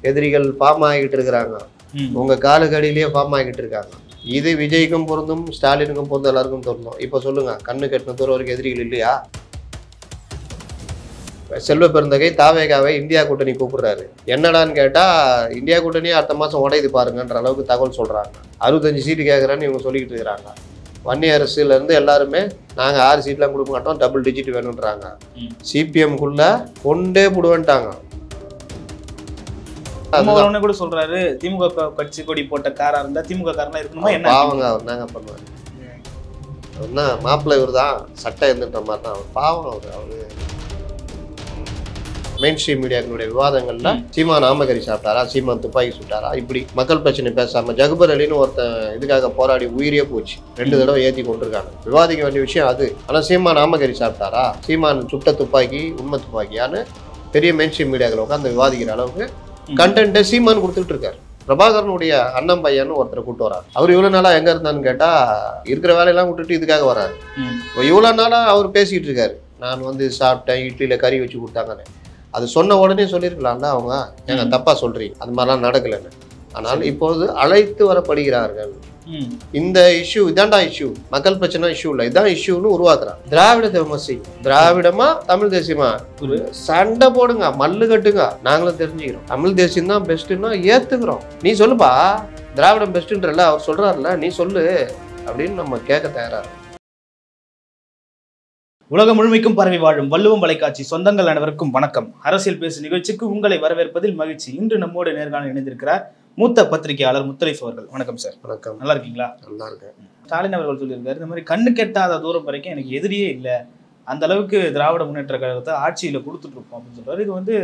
எதிரிகள் ஃபார்ம் ஆகிட்டு இருக்கிறாங்க. உங்க காலுக்கடியிலேயே ஃபார்ம் ஆகிட்டு இருக்காங்க. இது விஜய்க்கும் பொருந்தும், ஸ்டாலினுக்கும் பொருந்தும், எல்லாருக்கும் பொருந்தும். இப்போ சொல்லுங்க, கண்ணு கட்டின தூரம் வரைக்கும் எதிரிகள் இல்லையா? செல்வ பெருந்தகை தாவேகாவை இந்தியா கூட்டணி கூப்பிடுறாரு. என்னடான்னு கேட்டா, இந்தியா கூட்டணி அடுத்த மாசம் உடையுது பாருங்கன்ற அளவுக்கு தகவல் சொல்றாங்க. 65 சீட்டு கேட்கறேன்னு இவங்க சொல்லிக்கிட்டு இருக்கிறாங்க. வன்னி அரசுல இருந்து எல்லாருமே நாங்க 6 சீட்லாம் கொடுக்க மாட்டோம், டபுள் டிஜிட் வேணும்ன்றாங்க. சிபிஎம்குள்ள கொண்டே போடுவேன்ட்டாங்க. கூட சொல்றாரு, திமுக கட்சி கொடி போட்ட காரா இருந்தா திமுக காரனா இருக்கணுமா? என்ன பாவங்க, அவர் என்னங்க பண்ணுவாரு? என்ன மாப்பிள்ளை இவர் தான் சட்டை இருந்துன்ற மாதிரி தான் அவர். பாவம் அவரு மெயின் ஸ்ட்ரீம் மீடியாக்களுடைய விவாதங்கள்ல சீமான் நாமகரி சாப்பிட்டாரா, சீமான் துப்பாக்கி சுட்டாரா, இப்படி மக்கள் பிரச்சனை பேசாம ஜகுபர் அலின்னு ஒருத்தன் இதுக்காக போராடி உயிரியே போச்சு. 2 தடவை ஏற்றி கொண்டிருக்காங்க. விவாதிக்க வேண்டிய விஷயம் அது. ஆனா சீமான் நாமகரி சாப்பிட்டாரா, சீமான் சுட்ட துப்பாக்கி உண்மை துப்பாக்கியான்னு பெரிய மெயின் ஸ்ட்ரீம் மீடியாக்கள் உட்காந்து விவாதிக்கிற அளவுக்கு கண்டென்ட்டை சீமான் கொடுத்துட்டு இருக்காரு. பிரபாகரனுடைய அண்ணன் பையன்னு ஒருத்தரை கூட்டு வராரு. அவர் இவ்வளவு நாளா எங்க இருந்தான்னு கேட்டா, இருக்கிற வேலையெல்லாம் விட்டுட்டு இதுக்காக வராரு. இவ்வளவு நாளா அவர் பேசிட்டு இருக்காரு, நான் வந்து சாப்பிட்டேன், இட்லியில கறி வச்சு கொடுத்தாங்கன்னு. அது சொன்ன உடனே சொல்லியிருக்கலாம்ல அவங்க, ஏங்க தப்பா சொல்றீங்க, அது மாதிரிலாம் நடக்கலன்னு. ஆனால் இப்போது அழைத்து வரப்படுகிறார்கள். இந்த இஷ்யூ இதான்டா இஷ்யூ, மக்கள் பிரச்சனை இஷ்யூ இல்லை, இதான் இஷ்யூன்னு உருவாக்குறாங்க. திராவிட விமர்சி, திராவிடமா தமிழ் தேசியமா சண்டை போடுங்க, மல்லு கட்டுங்க, நாங்களும் தெரிஞ்சுக்கிறோம். தமிழ் தேசியம் தான் பெஸ்ட்னா ஏத்துக்கிறோம். நீ சொல்லுப்பா, திராவிடம் பெஸ்ட்ன்றல அவர் சொல்றாருல, நீ சொல்லு அப்படின்னு நம்ம கேட்க தயாரா. உலகம் முழுமைக்கும் பரவி வாழும் வள்ளுவம் வலைக்காட்சி சொந்தங்கள் அனைவருக்கும் வணக்கம். அரசியல் பேசு நிகழ்ச்சிக்கு உங்களை வரவேற்பதில் மகிழ்ச்சி. இன்று நம்மோடு நேர்காணல் இணைந்திருக்கிறார் மூத்த பத்திரிகையாளர் முத்தரீஃப் அவர்கள். வணக்கம் சார். வணக்கம். நல்லா இருக்கீங்களா? நல்லா இருக்கேன். ஸ்டாலின் அவர்கள் சொல்லியிருக்காரு, இந்த மாதிரி கண்ணு கெட்டாத தூரம் வரைக்கும் எனக்கு எதிரியே இல்லை, அந்த அளவுக்கு திராவிட முன்னேற்ற கழகத்தை ஆட்சியில கொடுத்துட்டு இருப்போம் அப்படின்னு சொல்றாரு. இது வந்து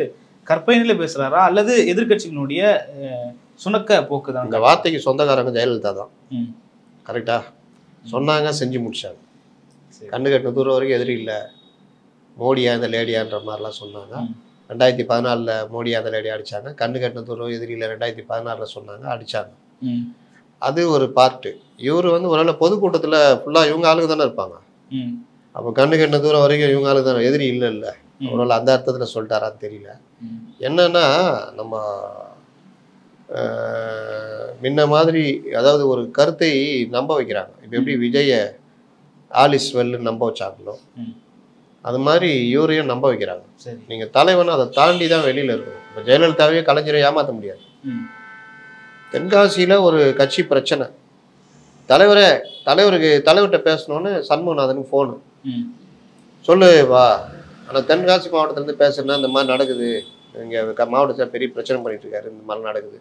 கற்பனையில பேசுறாரா அல்லது எதிர்கட்சிகளுடைய சுணக்க போக்கு தான்? இந்த வார்த்தைக்கு சொந்தக்காரங்க ஜெயலலிதா தான். கரெக்டா சொன்னாங்க, செஞ்சு முடிச்சாங்க. கண்ணு கட்டின தூரம் வரைக்கும் எதிரி இல்லை, மோடியா இந்த லேடியான்ற மாதிரிலாம் சொன்னாங்க. 2014 மோடியா அந்த லேடி அடிச்சாங்க. கண்ணு கட்டின தூரம் எதிரியில் 2016 சொன்னாங்க, அடிச்சாங்க. அது ஒரு பார்ட்டு. இவர் வந்து ஒருவேளை பொதுக்கூட்டத்தில் ஃபுல்லாக இவங்க ஆளுங்க தானே இருப்பாங்க. அப்போ கண்ணு கட்டின தூரம் வரைக்கும் இவங்க ஆளுங்க தானே, எதிரி இல்லை இல்லை. ஒருவேளை அந்த அர்த்தத்தில் சொல்லிட்டாரான்னு தெரியல. என்னன்னா, நம்ம முன்ன மாதிரி அதாவது ஒரு கருத்தை நம்ப வைக்கிறாங்க. இப்போ எப்படி விஜயை ஆலிஸ் வெல்லுன்னு நம்ப வச்சாங்களோ, அது மாதிரி இவரையும் நம்ப வைக்கிறாங்க. நீங்கள் தலைவன் அதை தாண்டி தான் வெளியில் இருக்கணும். இப்போ ஜெயலலிதாவே கலைஞரை ஏமாற்ற முடியாது. தென்காசியில் ஒரு கட்சி பிரச்சனை, தலைவர்கிட்ட பேசணுன்னு சண்முகநாதனுக்கு ஃபோனு, சொல்லு வா, ஆனால் தென்காசி மாவட்டத்துலேருந்து பேசுறேன்னா இந்த மாதிரி நடக்குது, இங்கே மாவட்டத்தில் பெரிய பிரச்சனை பண்ணிட்டு இருக்காரு, இந்த மாதிரி நடக்குது,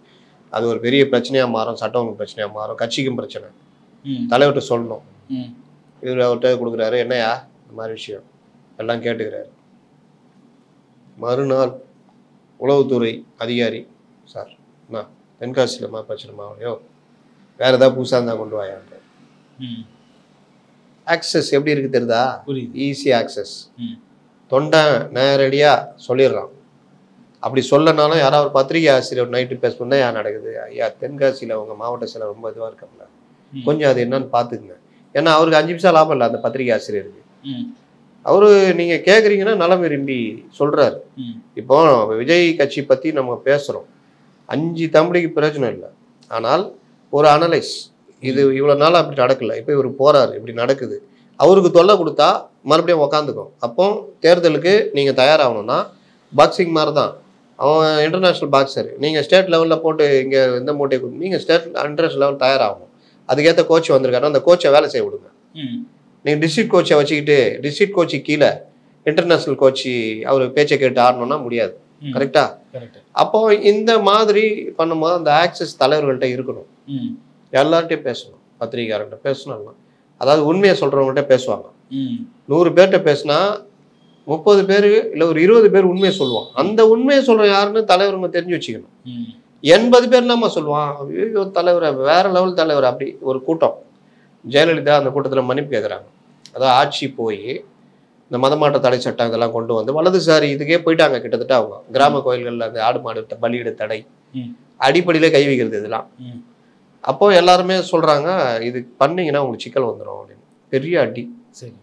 அது ஒரு பெரிய பிரச்சனையாக மாறும், சட்டம் பிரச்சனையாக மாறும், கட்சிக்கும் பிரச்சனை, தலைவர்கிட்ட சொல்லணும். இவர் அவர்கிட்ட கொடுக்குறாரு, என்னையா இந்த மாதிரி விஷயம் எல்லாம் கேட்டுக்கிறாரு. மறுநாள் உளவுத்துறை அதிகாரி, சார் நான் தென்காசியில் பிரச்சனை மாவையோ வேற ஏதாவது புதுசாக இருந்தால் கொண்டு வாயான்ற. ஆக்சஸ் எப்படி இருக்கு தெரியுதா? Easy access. தொண்டை நேரடியாக சொல்லிடுறான். அப்படி சொல்லனாலும் யாராவது ஒரு பத்திரிகை ஆசிரியர் நைட்டு பேசணுன்னா யார் நடக்குது, ஐயா தென்காசியில் உங்கள் மாவட்ட சில ரொம்ப இதுவாக இருக்காங்களா, கொஞ்சம் அது என்னன்னு பார்த்துக்குங்க. ஏன்னா அவருக்கு 5 நிமிஷம் லாபம் இல்லை அந்த பத்திரிகை ஆசிரியருக்கு. அவரு நீங்க கேட்குறீங்கன்னா நலம் விரும்பி சொல்றாரு. இப்போ விஜய் கட்சி பத்தி நம்ம பேசுறோம், 5 தம்பிக்கு பிரயோஜனம் இல்லை. ஆனால் ஒரு அனலைஸ், இது இவ்வளவு நாள் அப்படி நடக்கல, இப்போ இவர் போறாரு, இப்படி நடக்குது, அவருக்கு தொல்லை கொடுத்தா மறுபடியும் உக்காந்துக்கும். அப்போ தேர்தலுக்கு நீங்க தயாராகணும்னா பாக்ஸிங் மாதிரி தான். அவன் இன்டர்நேஷ்னல் பாக்ஸர், நீங்க ஸ்டேட் லெவலில் போட்டு இங்கே இந்த மூட்டை கொடுத்து நீங்கள் ஸ்டேட் இன்டர்நேஷ்னல் லெவல் தயாராகணும். அதுக்கேற்ற கோச் வந்திருக்காரு, அந்த கோச்சை வேலை செய்ய விடுங்க. நீங்கள் டிஸ்ட்ரிக்ட் கோச்சை வச்சுக்கிட்டு டிஸ்ட்ரிக்ட் கோச்சு கீழே இன்டர்நேஷ்னல் கோச்சு அவர் பேச்சை கேட்டு ஆடணும்னா முடியாது. கரெக்டா? அப்போ இந்த மாதிரி பண்ணும்போது அந்த ஆக்சஸ் தலைவர்கள்ட்ட இருக்கணும். எல்லார்ட்டையும் பேசணும், பத்திரிகையாளர்கிட்ட பேசணும். அதாவது உண்மையை சொல்றவங்கள்ட்ட பேசுவாங்க. 100 பேர்கிட்ட பேசினா 30 பேர் இல்லை ஒரு 20 பேர் உண்மையை சொல்லுவான். அந்த உண்மையை சொல்ற யாருன்னு தலைவருங்க தெரிஞ்சு வச்சுக்கணும். 80 பேர் இல்லாம சொல்லுவான், ஐயோ தலைவரை வேற லெவல் தலைவர். அப்படி ஒரு கூட்டம், ஜெயலலிதா அந்த கூட்டத்தில் மன்னிப்பு கேட்குறாங்க. அதாவது ஆட்சி போய் இந்த மதமாற்ற தடை சட்டம் இதெல்லாம் கொண்டு வந்து வலதுசாரி இதுக்கே போயிட்டாங்க கிட்டத்தட்ட. அவங்க கிராம கோயில்களில் அந்த ஆடு மாடு பலியிட தடை, அடிப்படையில கை வைக்கிறது, இதெல்லாம். அப்போ எல்லாருமே சொல்றாங்க, இது பண்ணீங்கன்னா உங்களுக்கு சிக்கல் வந்துடும் அப்படின்னு. பெரிய அடி. சரி,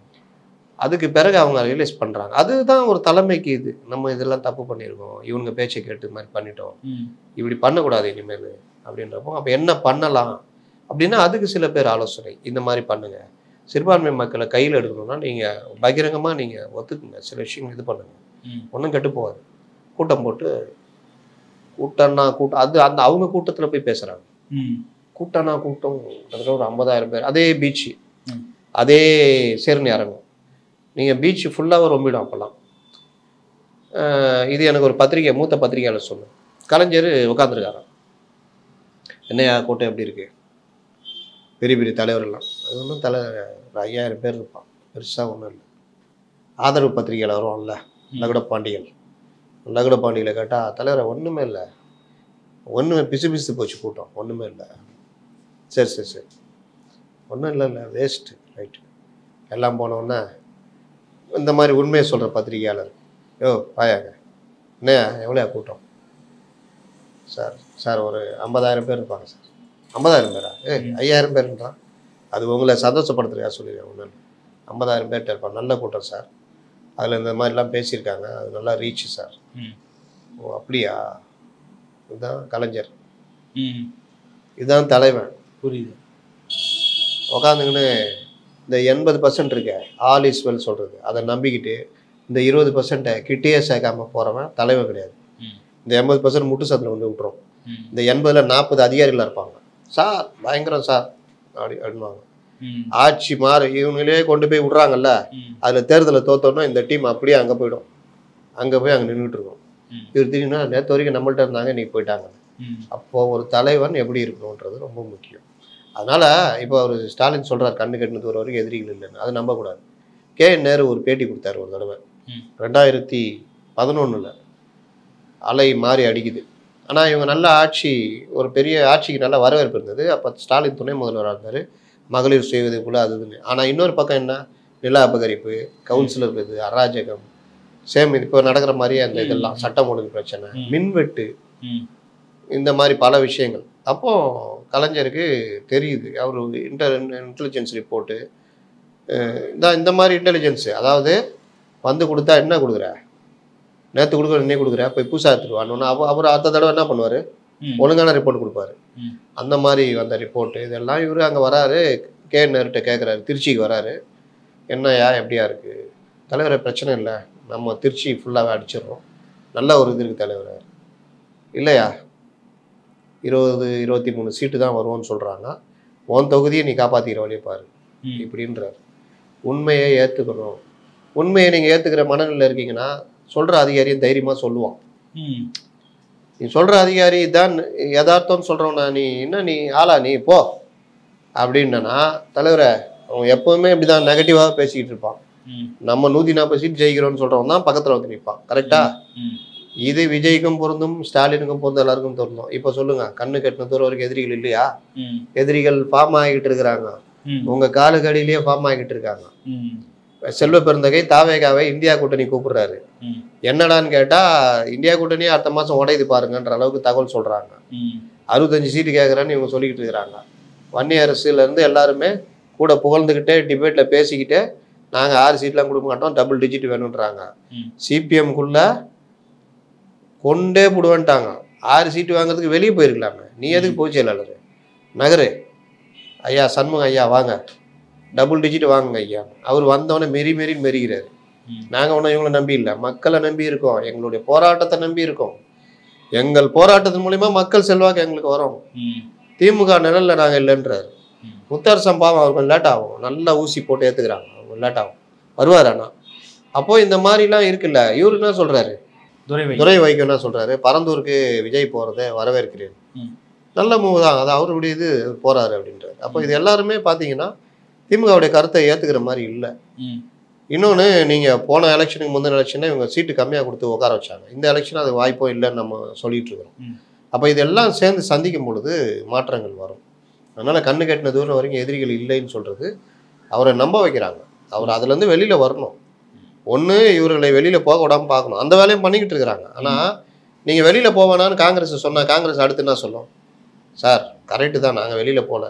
அதுக்கு பிறகு அவங்க ரியலைஸ் பண்ணுறாங்க. அதுதான் ஒரு தலைமைக்கு இது. நம்ம இதெல்லாம் தப்பு பண்ணியிருக்கோம், இவங்க பேச்சை கேட்டு இது மாதிரி பண்ணிட்டோம், இப்படி பண்ணக்கூடாது இனிமேல் அப்படின்றப்போ அப்போ என்ன பண்ணலாம் அப்படின்னா அதுக்கு சில பேர் ஆலோசனை, இந்த மாதிரி பண்ணுங்க, சிறுபான்மை மக்களை கையில் எடுக்கணும்னா நீங்கள் பகிரங்கமாக நீங்கள் ஒத்துக்குங்க, சில விஷயங்கள் இது பண்ணுங்க, ஒன்றும் கெட்டு போகாது. கூட்டம் போட்டு கூட்டம்னா கூட்டம் அது அந்த அவங்க கூட்டத்தில் போய் பேசுகிறாங்க. கூட்டம்னா கூட்டம் கிட்டத்தட்ட ஒரு 50,000 பேர். அதே பீச்சு, அதே சேர்னி அரங்கம், நீங்கள் பீச்சு ஃபுல்லாக ரொம்பிடும் அப்போல்லாம். இது எனக்கு ஒரு பத்திரிகை, மூத்த பத்திரிகையாளர் சொன்னேன். கலைஞர் உட்காந்துருக்காராம். என்னையா கூட்டம் எப்படி இருக்கு, பெரிய பெரிய தலைவர்கள்லாம், அது ஒன்றும் ஒரு 5000 பேர் இருப்பான், பெருசாக ஒன்றும் இல்லை. ஆதரவு பத்திரிகையில் வரும்ல லகுட பாண்டியல், லகுட பாண்டியில் கேட்டால் தலைவரை ஒன்றுமே இல்லை, ஒன்றுமே பிசு போச்சு கூட்டம், ஒன்றுமே இல்லை. சரி சரி சரி, ஒன்றும் இல்லை வேஸ்ட்டு, ரைட்டு. எல்லாம் போனோன்னே இந்த மாதிரி உண்மையை சொல்கிற பத்திரிகையாளர், பாயாங்க என்னையா எவ்வளோ கூட்டம் சார்? சார் ஒரு 50,000 பேர் இருப்பாங்க சார். 50,000 பேரா? 5,000 பேருன்றான். அது உங்களை சந்தோஷப்படுத்துறதா சொல்லிடுறேன். ஒன்று 50,000 பேர்கிட்ட இருப்பாங்க, நல்ல கூட்டம் சார், அதில் இந்த மாதிரிலாம் பேசியிருக்காங்க, அது நல்லா ரீச்சு சார். ஓ அப்படியா? இதுதான் கலைஞர், இதுதான் தலைவன். புரியுது. உக்காந்துங்கன்னு இந்த 80% இருக்க ஆல் இஸ் வெல் சொல்கிறது அதை நம்பிக்கிட்டு இந்த 20% கிட்டேயே சேர்க்காம போகிறவன் தலைவன் கிடையாது. இந்த 80% முட்டு சத்தில் வந்து விட்டுரும். இந்த 80ல் 40 அதிகாரிகள் இருப்பாங்க. சார் பயங்கரம் சார் அப்படின்வாங்க. ஆட்சி மாறு இவங்களே கொண்டு போய் விட்றாங்கல்ல, அதில் தேர்தலில் தோத்தோன்னா இந்த டீம் அப்படியே அங்கே போயிடும், அங்கே போய் அங்கே நின்றுட்டு இருக்கோம். இவர் திடீர்னா நேற்று வரைக்கும் நம்மள்ட்ட இருந்தாங்க, இன்றைக்கி போயிட்டாங்க. அப்போது ஒரு தலைவன் எப்படி இருக்கணுன்றது ரொம்ப முக்கியம். அதனால் இப்போ அவர் ஸ்டாலின் சொல்கிறார் கண்ணு கட்டினது ஒரு வரைக்கும் எதிரிகள் இல்லைன்னு, அதை நம்பக்கூடாது. KN நேரு ஒரு பேட்டி கொடுத்தாரு ஒரு தடவை 2011. அலை மாறி அடிக்குது, ஆனால் இவங்க நல்ல ஆட்சி, ஒரு பெரிய ஆட்சிக்கு நல்ல வரவேற்பு இருந்தது. அப்போ ஸ்டாலின் துணை முதல்வராக இருந்தார், மகளிர் சுயஉதவிக்குள்ள அது இதுன்னு. ஆனால் இன்னொரு பக்கம் என்ன, நில அபகரிப்பு, கவுன்சிலர் இது, அராஜகம், சேம் இப்போ நடக்கிற மாதிரியே அந்த இதெல்லாம், சட்டம் ஒழுங்கு பிரச்சனை, மின்வெட்டு, இந்த மாதிரி பல விஷயங்கள். அப்போது கலைஞருக்கு தெரியுது, அவர் இன்டெலிஜென்ஸ் ரிப்போர்ட்டு இந்த மாதிரி இன்டெலிஜென்ஸு, அதாவது வந்து கொடுத்தா என்ன கொடுக்குற, நேற்று கொடுக்குற இன்னைக்கு கொடுக்குற, போய் புதுசாக எடுத்துருவான்னு அவர் அடுத்த தடவை என்ன பண்ணுவார், ஒழுங்கான ரிப்போர்ட் கொடுப்பாரு. அந்த மாதிரி வந்த ரிப்போர்ட்டு இதெல்லாம் இவர் அங்கே வராரு, KN நேருகிட்ட கேட்குறாரு, திருச்சிக்கு வராரு, என்னையா எப்படியா இருக்குது தலைவரை, பிரச்சனை இல்லை, நம்ம திருச்சி ஃபுல்லாகவே அடிச்சிடுறோம், நல்ல ஒரு இது இருக்குது தலைவர், இல்லையா 20-23 சீட்டு தான் வருவோன்னு சொல்கிறாங்க, உன் தொகுதியை நீ காப்பாற்றிக்கிற வழியை பாரு இப்படின்றார். உண்மையை ஏற்றுக்கணும். உண்மையை நீங்கள் ஏற்றுக்கிற மனநிலையில் இருக்கீங்கன்னா சொல்கிற அதிகாரியும் தைரியமாக சொல்லுவான். நீ சொல்கிற அதிகாரி தான் யதார்த்தம்னு சொல்கிறவனா, நீ என்ன நீ ஆளா நீ போ அப்படின்னா தலைவரை அவன் எப்போவுமே இப்படி தான் நெகட்டிவாக பேசிக்கிட்டு இருப்பான். நம்ம 140 சீட் ஜெயிக்கிறோன்னு சொல்கிறவன் தான் பக்கத்தில் வந்து நிற்பான். கரெக்டாக? இது விஜய்க்கும் பொருந்தும், ஸ்டாலினுக்கும் பொருந்தும், எல்லாருக்கும் பொருந்தும். இப்போ சொல்லுங்க, கண்ணு கட்டின தூரம் வரைக்கும் எதிரிகள் இல்லையா? எதிரிகள் ஃபார்ம் ஆகிட்டு இருக்கிறாங்க, உங்க காலுக்கடியிலேயே ஃபார்ம் ஆகிட்டு இருக்காங்க. செல்வ பெருந்தகை தாவேகாவை இந்தியா கூட்டணி கூப்பிடுறாரு. என்னடான்னு கேட்டா இந்தியா கூட்டணியே அடுத்த மாசம் உடையுது பாருங்கன்ற அளவுக்கு தகவல் சொல்றாங்க. 65 சீட்டு கேட்குறான்னு இவங்க சொல்லிக்கிட்டு இருக்கிறாங்க. வன்னி அரசுல இருந்து எல்லாருமே கூட புகழ்ந்துக்கிட்டே டிபேட்ல பேசிக்கிட்டே நாங்கள் 6 சீட்லாம் கொடுக்க மாட்டோம், டபுள் டிஜிட் வேணுன்றாங்க. சிபிஎம்குள்ள கொண்டே போடுவேன்ட்டாங்க. 6 சீட்டு வாங்குறதுக்கு வெளியே போயிருக்கலாமே, நீ எதுக்கு போய் செயலாளர் நகரு ஐயா, சண்முகம் ஐயா வாங்க, டபுள் டிஜிட் வாங்குங்க ஐயா. அவர் வந்தவொடனே மெரின்னு மெரிகிறாரு. நாங்கள் ஒன்றும் இவங்களை நம்பி இல்லை, மக்களை நம்பி இருக்கோம், எங்களுடைய போராட்டத்தை நம்பி இருக்கோம். எங்கள் போராட்டத்தின் மூலிமா மக்கள் செல்வாக்கு எங்களுக்கு வரும். திமுக நிழலில் நாங்கள் இல்லைன்றாரு. முத்தார் சம்பாவம் அவர் கொஞ்சம் லேட் ஆகும், நல்லா ஊசி போட்டு ஏற்றுக்கிறாங்க, அவங்க லேட் ஆகும், வருவார். ஆனால் அப்போ இந்த மாதிரிலாம் இருக்குல்ல. இவரு என்ன சொல்கிறாரு, துரை வைகோ என்ன சொல்கிறாரு, பரந்தூருக்கு விஜய் போகிறத வரவேற்கிறேன், நல்ல மூவ் தான், அது அவருடைய இது போகிறாரு அப்படின்றாரு. அப்போ இது எல்லாருமே பார்த்தீங்கன்னா திமுகவுடைய கருத்தை ஏற்றுக்கிற மாதிரி இல்லை. இன்னொன்று, நீங்கள் போன எலெக்ஷனுக்கு முந்தின எலெக்ஷனை இவங்க சீட்டு கம்மியாக கொடுத்து உட்கார வச்சாங்க, இந்த எலெக்ஷன் அது வாய்ப்போ இல்லைன்னு நம்ம சொல்லிட்டு இருக்கிறோம். அப்போ இதெல்லாம் சேர்ந்து சந்திக்கும் பொழுது மாற்றங்கள் வரும். அதனால் கண்ணு கட்டின தூரம் வரைக்கும் எதிரிகள் இல்லைன்னு சொல்கிறது அவரை நம்ப வைக்கிறாங்க. அவர் அதுலேருந்து வெளியில் வரணும். ஒன்று, இவர்களை வெளியில் போக விடாமல் பார்க்கணும், அந்த வேலையும் பண்ணிக்கிட்டு இருக்கிறாங்க. ஆனால் நீங்கள் வெளியில் போவேனான்னு காங்கிரஸ் சொன்னால் காங்கிரஸ் அடுத்து என்ன சொல்லும், சார் கரெக்டு தான், நாங்கள் வெளியில் போகல,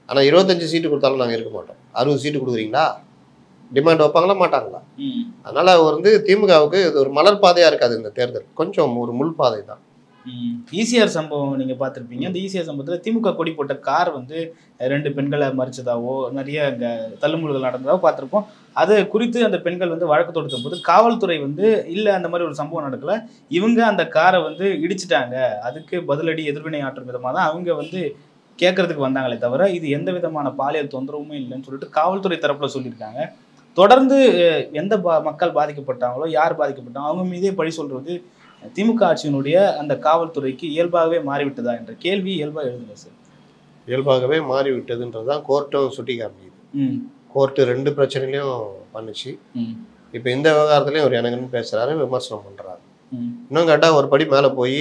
ஆனால் 25 சீட்டு கொடுத்தாலும் நாங்கள் இருக்க மாட்டோம், 60 சீட்டு கொடுக்குறீங்களா, டிமாண்ட் வைப்பாங்களா மாட்டாங்களா? அதனால வந்து திமுகவுக்கு இது ஒரு மலர் பாதையா இருக்காது இந்த தேர்தல், கொஞ்சம் ஒரு முள் பாதை தான். ஈசிஆர் சம்பவம் நீங்க பார்த்துருப்பீங்க. அந்த ஈசிஆர் சம்பவத்தில் திமுக கொடி போட்ட கார் வந்து 2 பெண்களை மறிச்சதாவோ நிறைய அங்கே தள்ளுமுள்கள் நடந்ததாவோ பார்த்துருப்போம். அது குறித்து அந்த பெண்கள் வந்து வழக்கு தொடுத்த போது காவல்துறை வந்து இல்லை அந்த மாதிரி ஒரு சம்பவம் நடக்கல, இவங்க அந்த காரை வந்து இடிச்சிட்டாங்க, அதுக்கு பதிலடி எதிர்வினை ஆற்றும் விதமாக தான் அவங்க வந்து கேட்கறதுக்கு வந்தாங்களே தவிர இது எந்த விதமான பாலியல் தொந்தரவுமே இல்லைன்னு சொல்லிட்டு காவல்துறை தரப்புல சொல்லியிருக்காங்க. தொடர்ந்து எந்த மக்கள் பாதிக்கப்பட்டாங்களோ யார் பாதிக்கப்பட்டாங்களோ அவங்க மீதே பழி சொல்றது திமுக ஆட்சியினுடைய அந்த காவல்துறைக்கு இயல்பாகவே மாறிவிட்டதா என்ற கேள்வி இயல்பாக எழுதுங்க சார். இயல்பாகவே மாறிவிட்டதுன்றதுதான் கோர்ட்டும் சுட்டி காமிக்குது. கோர்ட்டு 2 பிரச்சனையிலையும் பண்ணுச்சு. இப்போ இந்த விவகாரத்துலையும் ஒரு எனக்குன்னு பேசுறாரு, விமர்சனம் பண்றாரு. இன்னும் கேட்டால் ஒரு படி மேலே போய்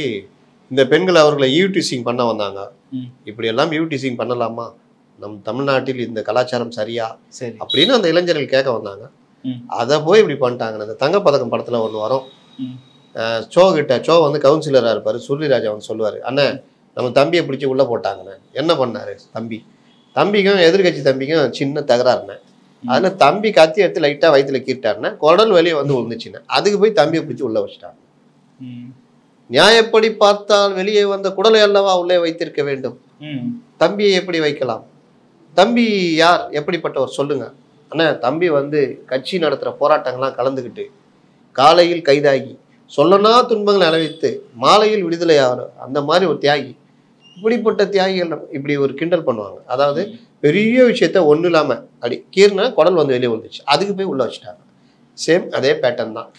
இந்த பெண்கள் அவர்களை ஈவ்டீசிங் பண்ண வந்தாங்க, இப்படியெல்லாம் ஈவ்டீசிங் பண்ணலாமா, நம் தமிழ்நாட்டில் இந்த கலாச்சாரம் சரியா அப்படின்னு அந்த இளைஞர்கள் கேட்க வந்தாங்க. அதை போய் இப்படி பண்ணிட்டாங்க. இந்த தங்கப்பதக்கம் படத்தில் ஒன்று வரும், சோ வந்து கவுன்சிலராக இருப்பார், சுருளிராஜா வந்து சொல்லுவார், அண்ணன் நம்ம தம்பியை பிடிச்சி உள்ளே போட்டாங்கண்ணே. என்ன பண்ணார் தம்பிக்கும் எதிர்கட்சி தம்பிக்கும் சின்ன தகராறுண்ணே. அதில் தம்பி கத்தி எடுத்து லைட்டாக வயிற்றுல கீட்டாருண்ணே, குடல் வெளியே வந்து விழுந்துச்சுண்ணே. அதுக்கு போய் தம்பியை பிடிச்சி உள்ளே வச்சுட்டாங்க. நியாயப்படி பார்த்தால் வெளியே வந்த குடலை அல்லவா உள்ளே வைத்திருக்க வேண்டும், தம்பியை எப்படி வைக்கலாம்? தம்பி யார், எப்படிப்பட்டவர் சொல்லுங்க அண்ணா. தம்பி வந்து கட்சி நடத்துகிற போராட்டங்கள்லாம் கலந்துக்கிட்டு காலையில் கைதாகி சொல்லனா துன்பங்களை அனுபவித்து மாலையில் விடுதலை ஆகணும், அந்த மாதிரி ஒரு தியாகி. இப்படிப்பட்ட தியாகிகள் இப்படி ஒரு கிண்டல் பண்ணுவாங்க. அதாவது பெரிய விஷயத்த ஒன்றும் இல்லாமல் அப்படி கீர்னா குடல் வந்து வெளியே வந்துச்சு, அதுக்கு போய் உள்ளே வச்சுட்டாங்க. சேம் அதே பேட்டர்ன் தான்.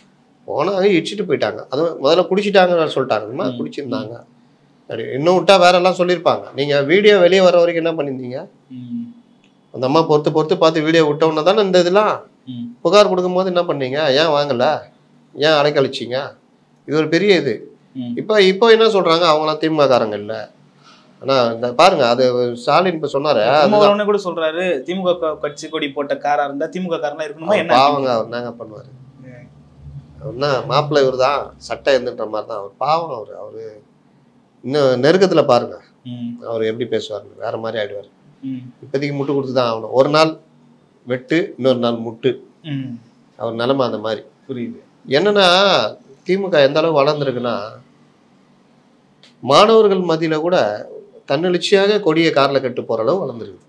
போனாங்க இடிச்சிட்டு போயிட்டாங்க. அதுவும் முதல்ல குடிச்சிட்டாங்கன்னு சொல்லிட்டாங்கம்மா, குடிச்சிருந்தாங்க. அப்படி இன்னும் விட்டா வேற எல்லாம் சொல்லியிருப்பாங்க. நீங்கள் வீடியோ வெளியே வர வரைக்கும் என்ன பண்ணியிருந்தீங்க? அந்த அம்மா பொறுத்து பார்த்து வீடியோ விட்டவுடனே தானே இந்த இதெல்லாம் புகார் கொடுக்கும்போது என்ன பண்ணீங்க? ஏன் வாங்கலை, ஏன் அடைக்கழிச்சிங்க? இது ஒரு பெரிய இது. இப்போ என்ன சொல்றாங்க, அவங்களாம் திமுக காரங்க இல்லை. ஆனா இந்த பாருங்க, அது ஸ்டாலின் இப்ப சொன்னாரு கூட சொல்றாரு, திமுக கட்சி கொடி போட்ட காரா இருந்தா திமுக காரனா இருக்கணுமா? என்ன பாவங்க, அவர் என்னங்க பண்ணுவாரு? அவர்னா மாப்பிள்ளை இவர் தான், சட்டை இருந்துன்ற மாதிரி தான் அவர். பாவம் அவரு இன்னும் நெருக்கத்துல பாருங்க அவர் எப்படி பேசுவார், வேற மாதிரி ஆயிடுவார். இப்போதைக்கு முட்டு கொடுத்து தான் ஆகணும். ஒரு நாள் வெட்டு, இன்னொரு நாள் முட்டு. அவர் நிலைமை அந்த மாதிரி. புரியுது. என்னன்னா திமுக எந்த அளவு வளர்ந்துருக்குன்னா, மாணவர்கள் மத்தியில கூட தன்னெழுச்சியாக கொடியை காரில் கட்டு போற அளவு வளர்ந்துருக்கு.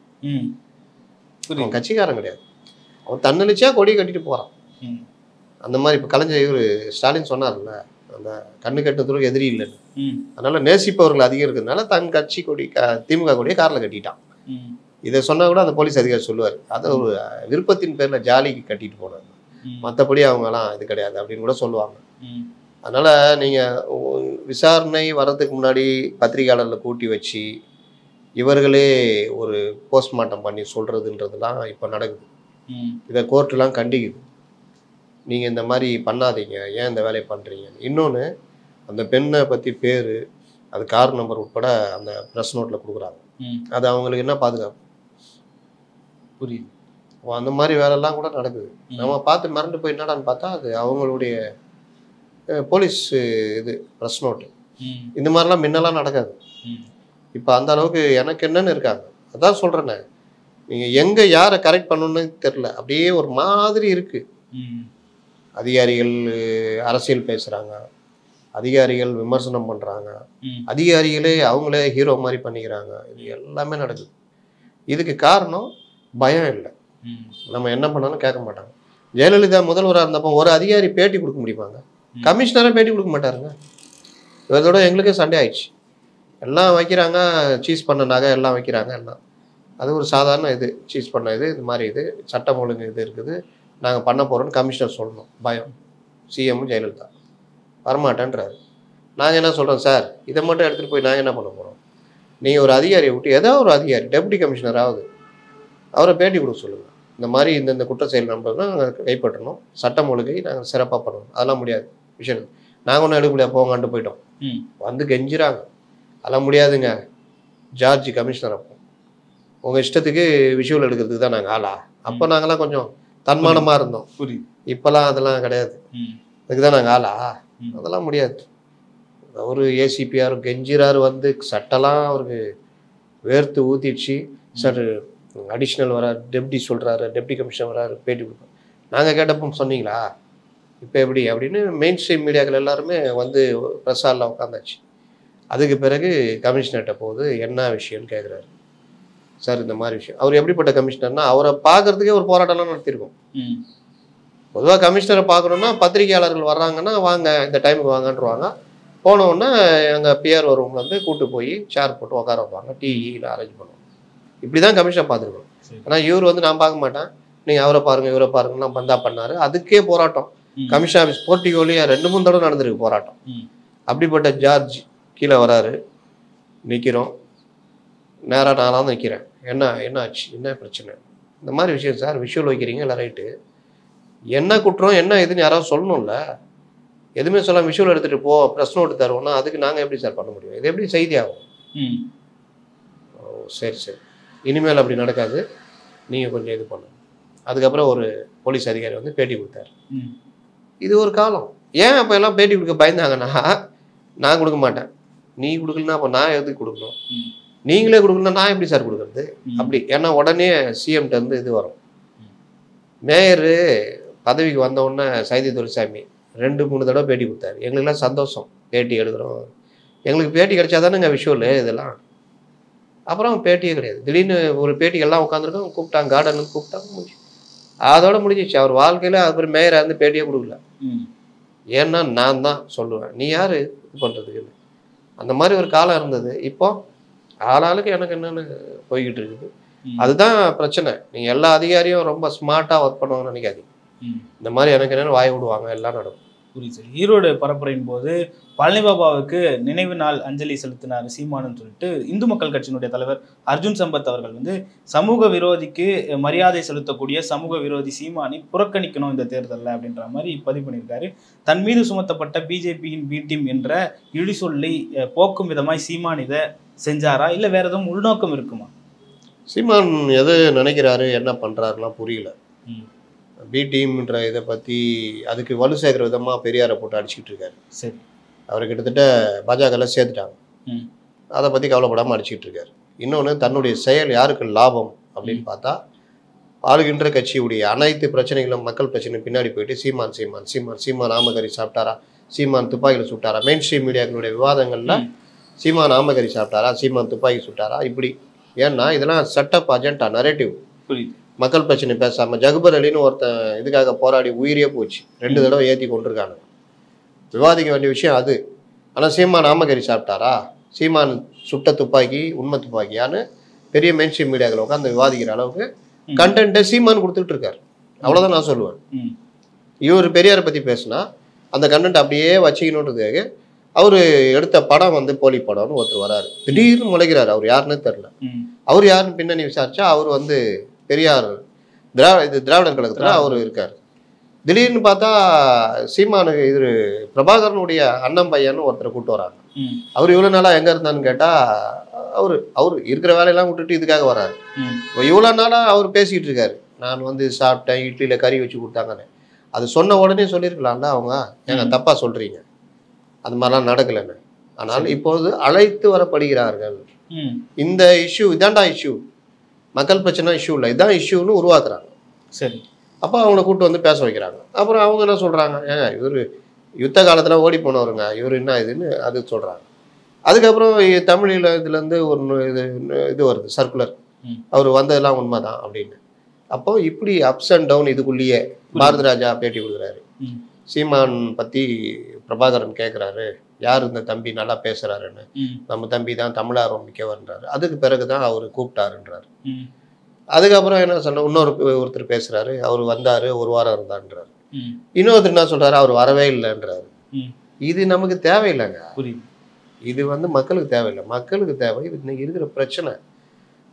அவன் கட்சிக்காரன் கிடையாது, அவன் தன்னெழுச்சியா கொடியை கட்டிட்டு போறான். அந்த மாதிரி இப்போ கலைஞர் இவர் ஸ்டாலின் சொன்னார்ல, அந்த கண்ணு கட்டுறதுக்கு எதிரி இல்லைன்னு. அதனால நேசிப்பவர்கள் அதிகம் இருக்கிறதுனால தன் கட்சி கொடி திமுக கொடியை காரில் கட்டிட்டான். இதை சொன்னா கூட அந்த போலீஸ் அதிகாரி சொல்லுவார், அதை ஒரு விருப்பத்தின் பேர்ல ஜாலிக்கு கட்டிட்டு போனார், மற்றபடி அவங்கலாம் இது கிடையாது அப்படின்னு கூட சொல்லுவாங்க. அதனால நீங்க விசாரணை வர்றதுக்கு முன்னாடி பத்திரிகையாளர்களை கூட்டி வச்சு இவர்களே ஒரு போஸ்ட்மார்ட்டம் பண்ணி சொல்றதுன்றதுலாம் இப்போ நடக்குது. இதை கோர்ட்டுலாம் கண்டிக்குது. நீங்கள் இந்த மாதிரி பண்ணாதீங்க, ஏன் இந்த வேலையை பண்ணுறீங்க. இன்னொன்று, அந்த பெண்ணை பற்றி பேர், அது கார் நம்பர் உட்பட அந்த ப்ரெஸ் நோட்டில் கொடுக்குறாங்க. அது அவங்களுக்கு என்ன பாதுகாப்பு? புரியுது. அந்த மாதிரி வேலைலாம் கூட நடக்குது. நம்ம பார்த்து மிரண்டு போய் என்னடான்னு பார்த்தா அது அவங்களுடைய போலீஸ் இது ப்ரெஸ் நோட்டு. இந்த மாதிரிலாம் முன்னெல்லாம் நடக்காது. இப்போ அந்த அளவுக்கு எனக்கு என்னன்னு இருக்காங்க. அதான் சொல்கிறேன்னே, நீங்கள் எங்கே யாரை கரெக்ட் பண்ணணுன்னு தெரில, அப்படியே ஒரு மாதிரி இருக்குது. அதிகாரிகள் அரசியல் பேசுகிறாங்க, அதிகாரிகள் விமர்சனம் பண்ணுறாங்க, அதிகாரிகளே அவங்களே ஹீரோ மாதிரி பண்ணிக்கிறாங்க. இது எல்லாமே நடக்குது. இதுக்கு காரணம் பயம் இல்லை. நம்ம என்ன பண்ணாலும் கேட்க மாட்டாங்க. ஜெயலலிதா முதல்வராக இருந்தப்போ ஒரு அதிகாரி பேட்டி கொடுக்க முடியுமாங்க? கமிஷனரே பேட்டி கொடுக்க மாட்டாருங்க. இதோட எங்களுக்கே சண்டே ஆயிடுச்சு. எல்லாம் வைக்கிறாங்க, சீஸ் பண்ண நகை எல்லாம் வைக்கிறாங்க, எல்லாம் அது ஒரு சாதாரண இது, சீஸ் பண்ண இது, இது மாதிரி இது சட்டம் ஒழுங்கு இது இருக்குது, நாங்கள் பண்ண போகிறோன்னு கமிஷனர் சொல்லணும். பயம். சிஎம் ஜெயலலிதா வரமாட்டேன்றாரு. நாங்கள் என்ன சொல்கிறோம், சார் இதை மட்டும் எடுத்துகிட்டு போய் நாங்கள் என்ன பண்ண போகிறோம்? நீங்கள் ஒரு அதிகாரியை விட்டு ஏதாவது ஒரு அதிகாரி டெப்டி கமிஷனராவது அவரை பேட்டி கொடுக்க சொல்லுங்கள். இந்த மாதிரி இந்த குற்ற செயல் நம்பர்னா நாங்கள் கைப்பற்றணும், சட்டம் ஒழுங்கை நாங்கள் சிறப்பாக பண்ணணும். அதெல்லாம் முடியாது விஷயம். நாங்கள் ஒன்றும் எடுக்க முடியாது, போங்கன்ட்டு போயிட்டோம். வந்து கெஞ்சுறாங்க, அதெல்லாம் முடியாதுங்க ஜார்ஜ் கமிஷனர், அப்போ உங்கள் இஷ்டத்துக்கு விஷுவல் எடுக்கிறதுக்கு தான் நாங்கள் ஆளா? அப்போ நாங்களாம் கொஞ்சம் தன்மானமாக இருந்தோம். புரியுது. இப்போல்லாம் அதெல்லாம் கிடையாது. அதுக்கு தான் நாங்கள் ஆளா? அதெல்லாம் முடியாது. அவரு ஏசிபிஆர் கெஞ்சிரார், வந்து சட்டெல்லாம் அவருக்கு வேர்த்து ஊற்றிடுச்சு. சார் அடிஷ்னல் வராரு, டெப்டி சொல்கிறாரு, டெப்டி கமிஷனர் வராரு, பேட்டி கொடுப்பார். நாங்கள் கேட்டப்போ சொன்னீங்களா, இப்போ எப்படி அப்படின்னு மெயின் ஸ்ட்ரீம் மீடியாக்கள் எல்லாருமே வந்து ப்ரெஸ் ஹாலில் உட்காந்தாச்சு. அதுக்கு பிறகு கமிஷனர்கிட்ட போகுது, என்ன விஷயம்னு கேட்குறாரு. சார் இந்த மாதிரி விஷயம். அவர் எப்படிப்பட்ட கமிஷனர்னா, அவரை பார்க்கறதுக்கே ஒரு போராட்டம்லாம் நடத்தியிருக்கோம். பொதுவாக கமிஷனரை பார்க்கணுன்னா பத்திரிகையாளர்கள் வர்றாங்கன்னா வாங்க இந்த டைமுக்கு வாங்கன்றுவாங்க. போனவுடனே எங்கள் பிஆர்ஓ ரூமில் வந்து கூப்பிட்டு போய் சேர் போட்டு உட்கார வைப்பாங்க, டீயில் அரேஞ்ச் பண்ணுவோம். இப்படி தான் கமிஷனர் பார்த்துருக்கோம். ஆனால் இவர் வந்து நான் பார்க்க மாட்டேன், நீங்கள் அவரை பாருங்கள் இவரை பாருங்கலாம் பந்தா பண்ணார். அதுக்கே போராட்டம். கமிஷன் ஆஃபீஸ் போர்ட்டிகோலையே 2-3 தடவை நடந்திருக்கு போராட்டம். அப்படிப்பட்ட ஜார்ஜ் கீழே வராரு, நிற்கிறோம். நேராக நானாக தான் நிற்கிறேன். என்ன ஆச்சு, என்ன பிரச்சனை, இந்த மாதிரி விஷயம் சார், விஷுவல் வைக்கிறீங்க இல்லை ரைட்டு, என்ன குற்றம் என்ன இதுன்னு யாராவது சொல்லணும்ல. எதுவுமே சொல்லாமல் விஷுவல் எடுத்துகிட்டு போ ப்ரெஸ் நோட்டு தருவோம்னா அதுக்கு நாங்கள் எப்படி சார் பண்ண முடியும்? இது எப்படி செய்தி ஆகும்? சரி சரி, இனிமேல் அப்படி நடக்காது, நீங்கள் கொஞ்சம் இது பண்ணுங்க. அதுக்கப்புறம் ஒரு போலீஸ் அதிகாரி வந்து பேட்டி கொடுத்தாரு. இது ஒரு காலம். ஏன் அப்போ எல்லாம் பேட்டி கொடுக்க பயந்தாங்கன்னா, நான் கொடுக்க மாட்டேன், நீ கொடுக்கலன்னா அப்போ நான் எதுக்கு கொடுக்கணும், நீங்களே கொடுக்கணும்னா நான் எப்படி சார் கொடுக்குறது அப்படி. ஏன்னா உடனே சிஎம்கிட்ட இருந்து இது வரும். மேயர் பதவிக்கு வந்தவுடனே சைதை துரைசாமி 2-3 தடவை பேட்டி கொடுத்தாரு. எங்களுக்கெல்லாம் சந்தோஷம், பேட்டி எடுக்கிறோம், எங்களுக்கு பேட்டி கிடைச்சா தானேங்க விஷுவல் இதெல்லாம். அப்புறம் பேட்டியே கிடையாது. திடீர்னு ஒரு பேட்டி எல்லாம் உட்காந்துருக்கோம், கூப்பிட்டாங்க, கார்டனுக்கு கூப்பிட்டாங்க, முடிஞ்சு அதோட முடிஞ்சிச்சு. அவர் வாழ்க்கையில் அப்புறம் மேயரை வந்து பேட்டியே கொடுக்கல. ஏன்னா நான் தான் சொல்லுவேன், நீ யார் இது பண்ணுறதுக்கு. அந்த மாதிரி ஒரு காலம் இருந்தது. இப்போ ஆளாளுக்கு எனக்கு என்னென்னு போய்கிட்டு இருக்குது. அதுதான் பிரச்சனை. நீங்கள் எல்லா அதிகாரியும் ரொம்ப ஸ்மார்ட்டாக ஒர்க் பண்ணுவாங்கன்னு நினைக்காதீங்க. இந்த மாதிரி எனக்கு என்னென்னு வாய் விடுவாங்க, எல்லாம் நடக்கும். புரியுது. ஈரோடு பரப்புரையின் போது பழனி பாபாவுக்கு நினைவு நாள் அஞ்சலி செலுத்தினார் சீமானு சொல்லிட்டு இந்து மக்கள் கட்சியினுடைய தலைவர் அர்ஜுன் சம்பத் அவர்கள் வந்து சமூக விரோதிக்கு மரியாதை செலுத்தக்கூடிய சமூக விரோதி சீமானை புறக்கணிக்கணும் இந்த தேர்தலில் அப்படின்ற மாதிரி பதிவு பண்ணியிருக்காரு. தன் மீது சுமத்தப்பட்ட பிஜேபியின் பி டீம் என்ற இழி சொல்லி போக்கும் விதமாய் சீமான் இதை செஞ்சாரா, இல்லை வேற எதுவும் உள்நோக்கம் இருக்குமா? சீமான் எது நினைக்கிறாரு, என்ன பண்ணுறாருலாம் புரியல. பி டீம்ன்ற இதை பற்றி அதுக்கு வலு சேர்க்குற விதமாக பெரியாரை போட்டு அடிச்சுக்கிட்டு இருக்காரு. சரி, அவர் கிட்டத்தட்ட பாஜகவில் சேர்த்துட்டாங்க, அதை பற்றி கவலைப்படாமல் அடிச்சுக்கிட்டு இருக்காரு. இன்னொன்று, தன்னுடைய செயல் யாருக்கு லாபம் அப்படின்னு பார்த்தா, ஆளுகின்ற கட்சியுடைய அனைத்து பிரச்சனைகளும் மக்கள் பிரச்சனை பின்னாடி போயிட்டு சீமான் சீமான் சீமான் சீமான் ஆமகரி சாப்பிட்டாரா, சீமான் துப்பாக்கியில் சுட்டாரா, மெயின் ஸ்ட்ரீம் மீடியாக்களுடைய விவாதங்களில் சீமான் ஆமகரி சாப்பிட்டாரா, சீமான் துப்பாக்கி சுட்டாரா, இப்படி. ஏன்னா இதெல்லாம் செட்டப் அஜெண்டா, நரேட்டிவ். புரியுது. மக்கள் பிரச்சனை பேசாமல் ஜகுபர் அலின்னு ஒருத்தன் இதுக்காக போராடி உயிரியே போச்சு, 2 தடவை ஏற்றி கொண்டிருக்காங்க. விவாதிக்க வேண்டிய விஷயம் அது. ஆனால் சீமான் ஆமகரி சாப்பிட்டாரா, சீமான் சுட்ட துப்பாக்கி உண்மை துப்பாக்கியான்னு பெரிய மெயின் ஸ்ட்ரீம் மீடியாக்கள் உட்காந்து விவாதிக்கிற அளவுக்கு கண்டென்ட்டை சீமான் கொடுத்துட்டு இருக்காரு. அவ்வளோதான் நான் சொல்லுவேன். இவர் பெரியாரை பற்றி பேசினா அந்த கண்டென்ட் அப்படியே வச்சுக்கணுன்றதுக்காக அவர் எடுத்த படம் வந்து போலி படம்னு ஒருத்தர் வராரு, திடீர்னு முளைக்கிறாரு. அவர் யாருன்னு தெரில. அவர் யாருன்னு பின்னணி விசாரிச்சா அவர் வந்து பெரியார் திராவிடர் கழகத்தில் அவர் இருக்கார். திடீர்னு பார்த்தா சீமானுக்கு இது பிரபாகரனுடைய அண்ணன் பையன்னு ஒருத்தரை கூப்பிட்டு வராங்க. அவர் இவ்வளோ நாளாக எங்கே இருந்தான்னு கேட்டால் அவர் இருக்கிற வேலையெல்லாம் விட்டுட்டு இதுக்காக வராரு. இவ்வளோ நாளாக அவர் பேசிக்கிட்டு இருக்காரு, நான் வந்து சாப்பிட்டேன், இட்லியில் கறி வச்சு கொடுத்தாங்கன்னு. அது சொன்ன உடனே சொல்லியிருக்கலாம்ல அவங்க, ஏங்க தப்பாக சொல்கிறீங்க, அது மாதிரிலாம் நடக்கலைன்னு. ஆனால் இப்போது அழைத்து வரப்படுகிறார்கள். இந்த இஷ்யூ இதாண்டா இஷ்யூ, மக்கள் பிரச்சனை இஷ்யூ இல்லை, இதான் இஷ்யூன்னு உருவாக்குறாங்க. சரி, அப்போ அவங்கள கூப்பிட்டு வந்து பேச வைக்கிறாங்க. அப்புறம் அவங்க என்ன சொல்கிறாங்க, ஏங்க இவர் யுத்த காலத்தில் ஓடி போனவருங்க, இவர் என்ன இதுன்னு அது சொல்கிறாங்க. அதுக்கப்புறம் தமிழில் இதுலேருந்து ஒரு இது வருது சர்க்குலர், அவர் வந்ததெல்லாம் உண்மைதான் அப்படின்னு. அப்போ இப்படி அப்ஸ் அண்ட் டவுன் இதுக்குள்ளேயே பாரதி ராஜா பேட்டி கொடுக்குறாரு. சீமான் பற்றி பிரபாகரன் கேட்குறாரு, யார் இந்த தம்பி நல்லா பேசுகிறாருன்னு. நம்ம தம்பி தான் தமிழார்வம் மிக்கவர்ன்றாரு. அதுக்கு பிறகு தான் அவர் கூப்பிட்டாருன்றாரு. அதுக்கப்புறம் என்ன சொன்ன, ஒருத்தர் பேசுகிறாரு, அவர் வந்தார் 1 வாரம் இருந்தான்றாரு. இன்னொருத்தர் என்ன சொல்கிறாரு, அவர் வரவே இல்லைன்றாரு. இது நமக்கு தேவையில்லைங்க. இது வந்து மக்களுக்கு தேவையில்லை. மக்களுக்கு தேவை இது இன்னைக்கு இருக்கிற பிரச்சனை.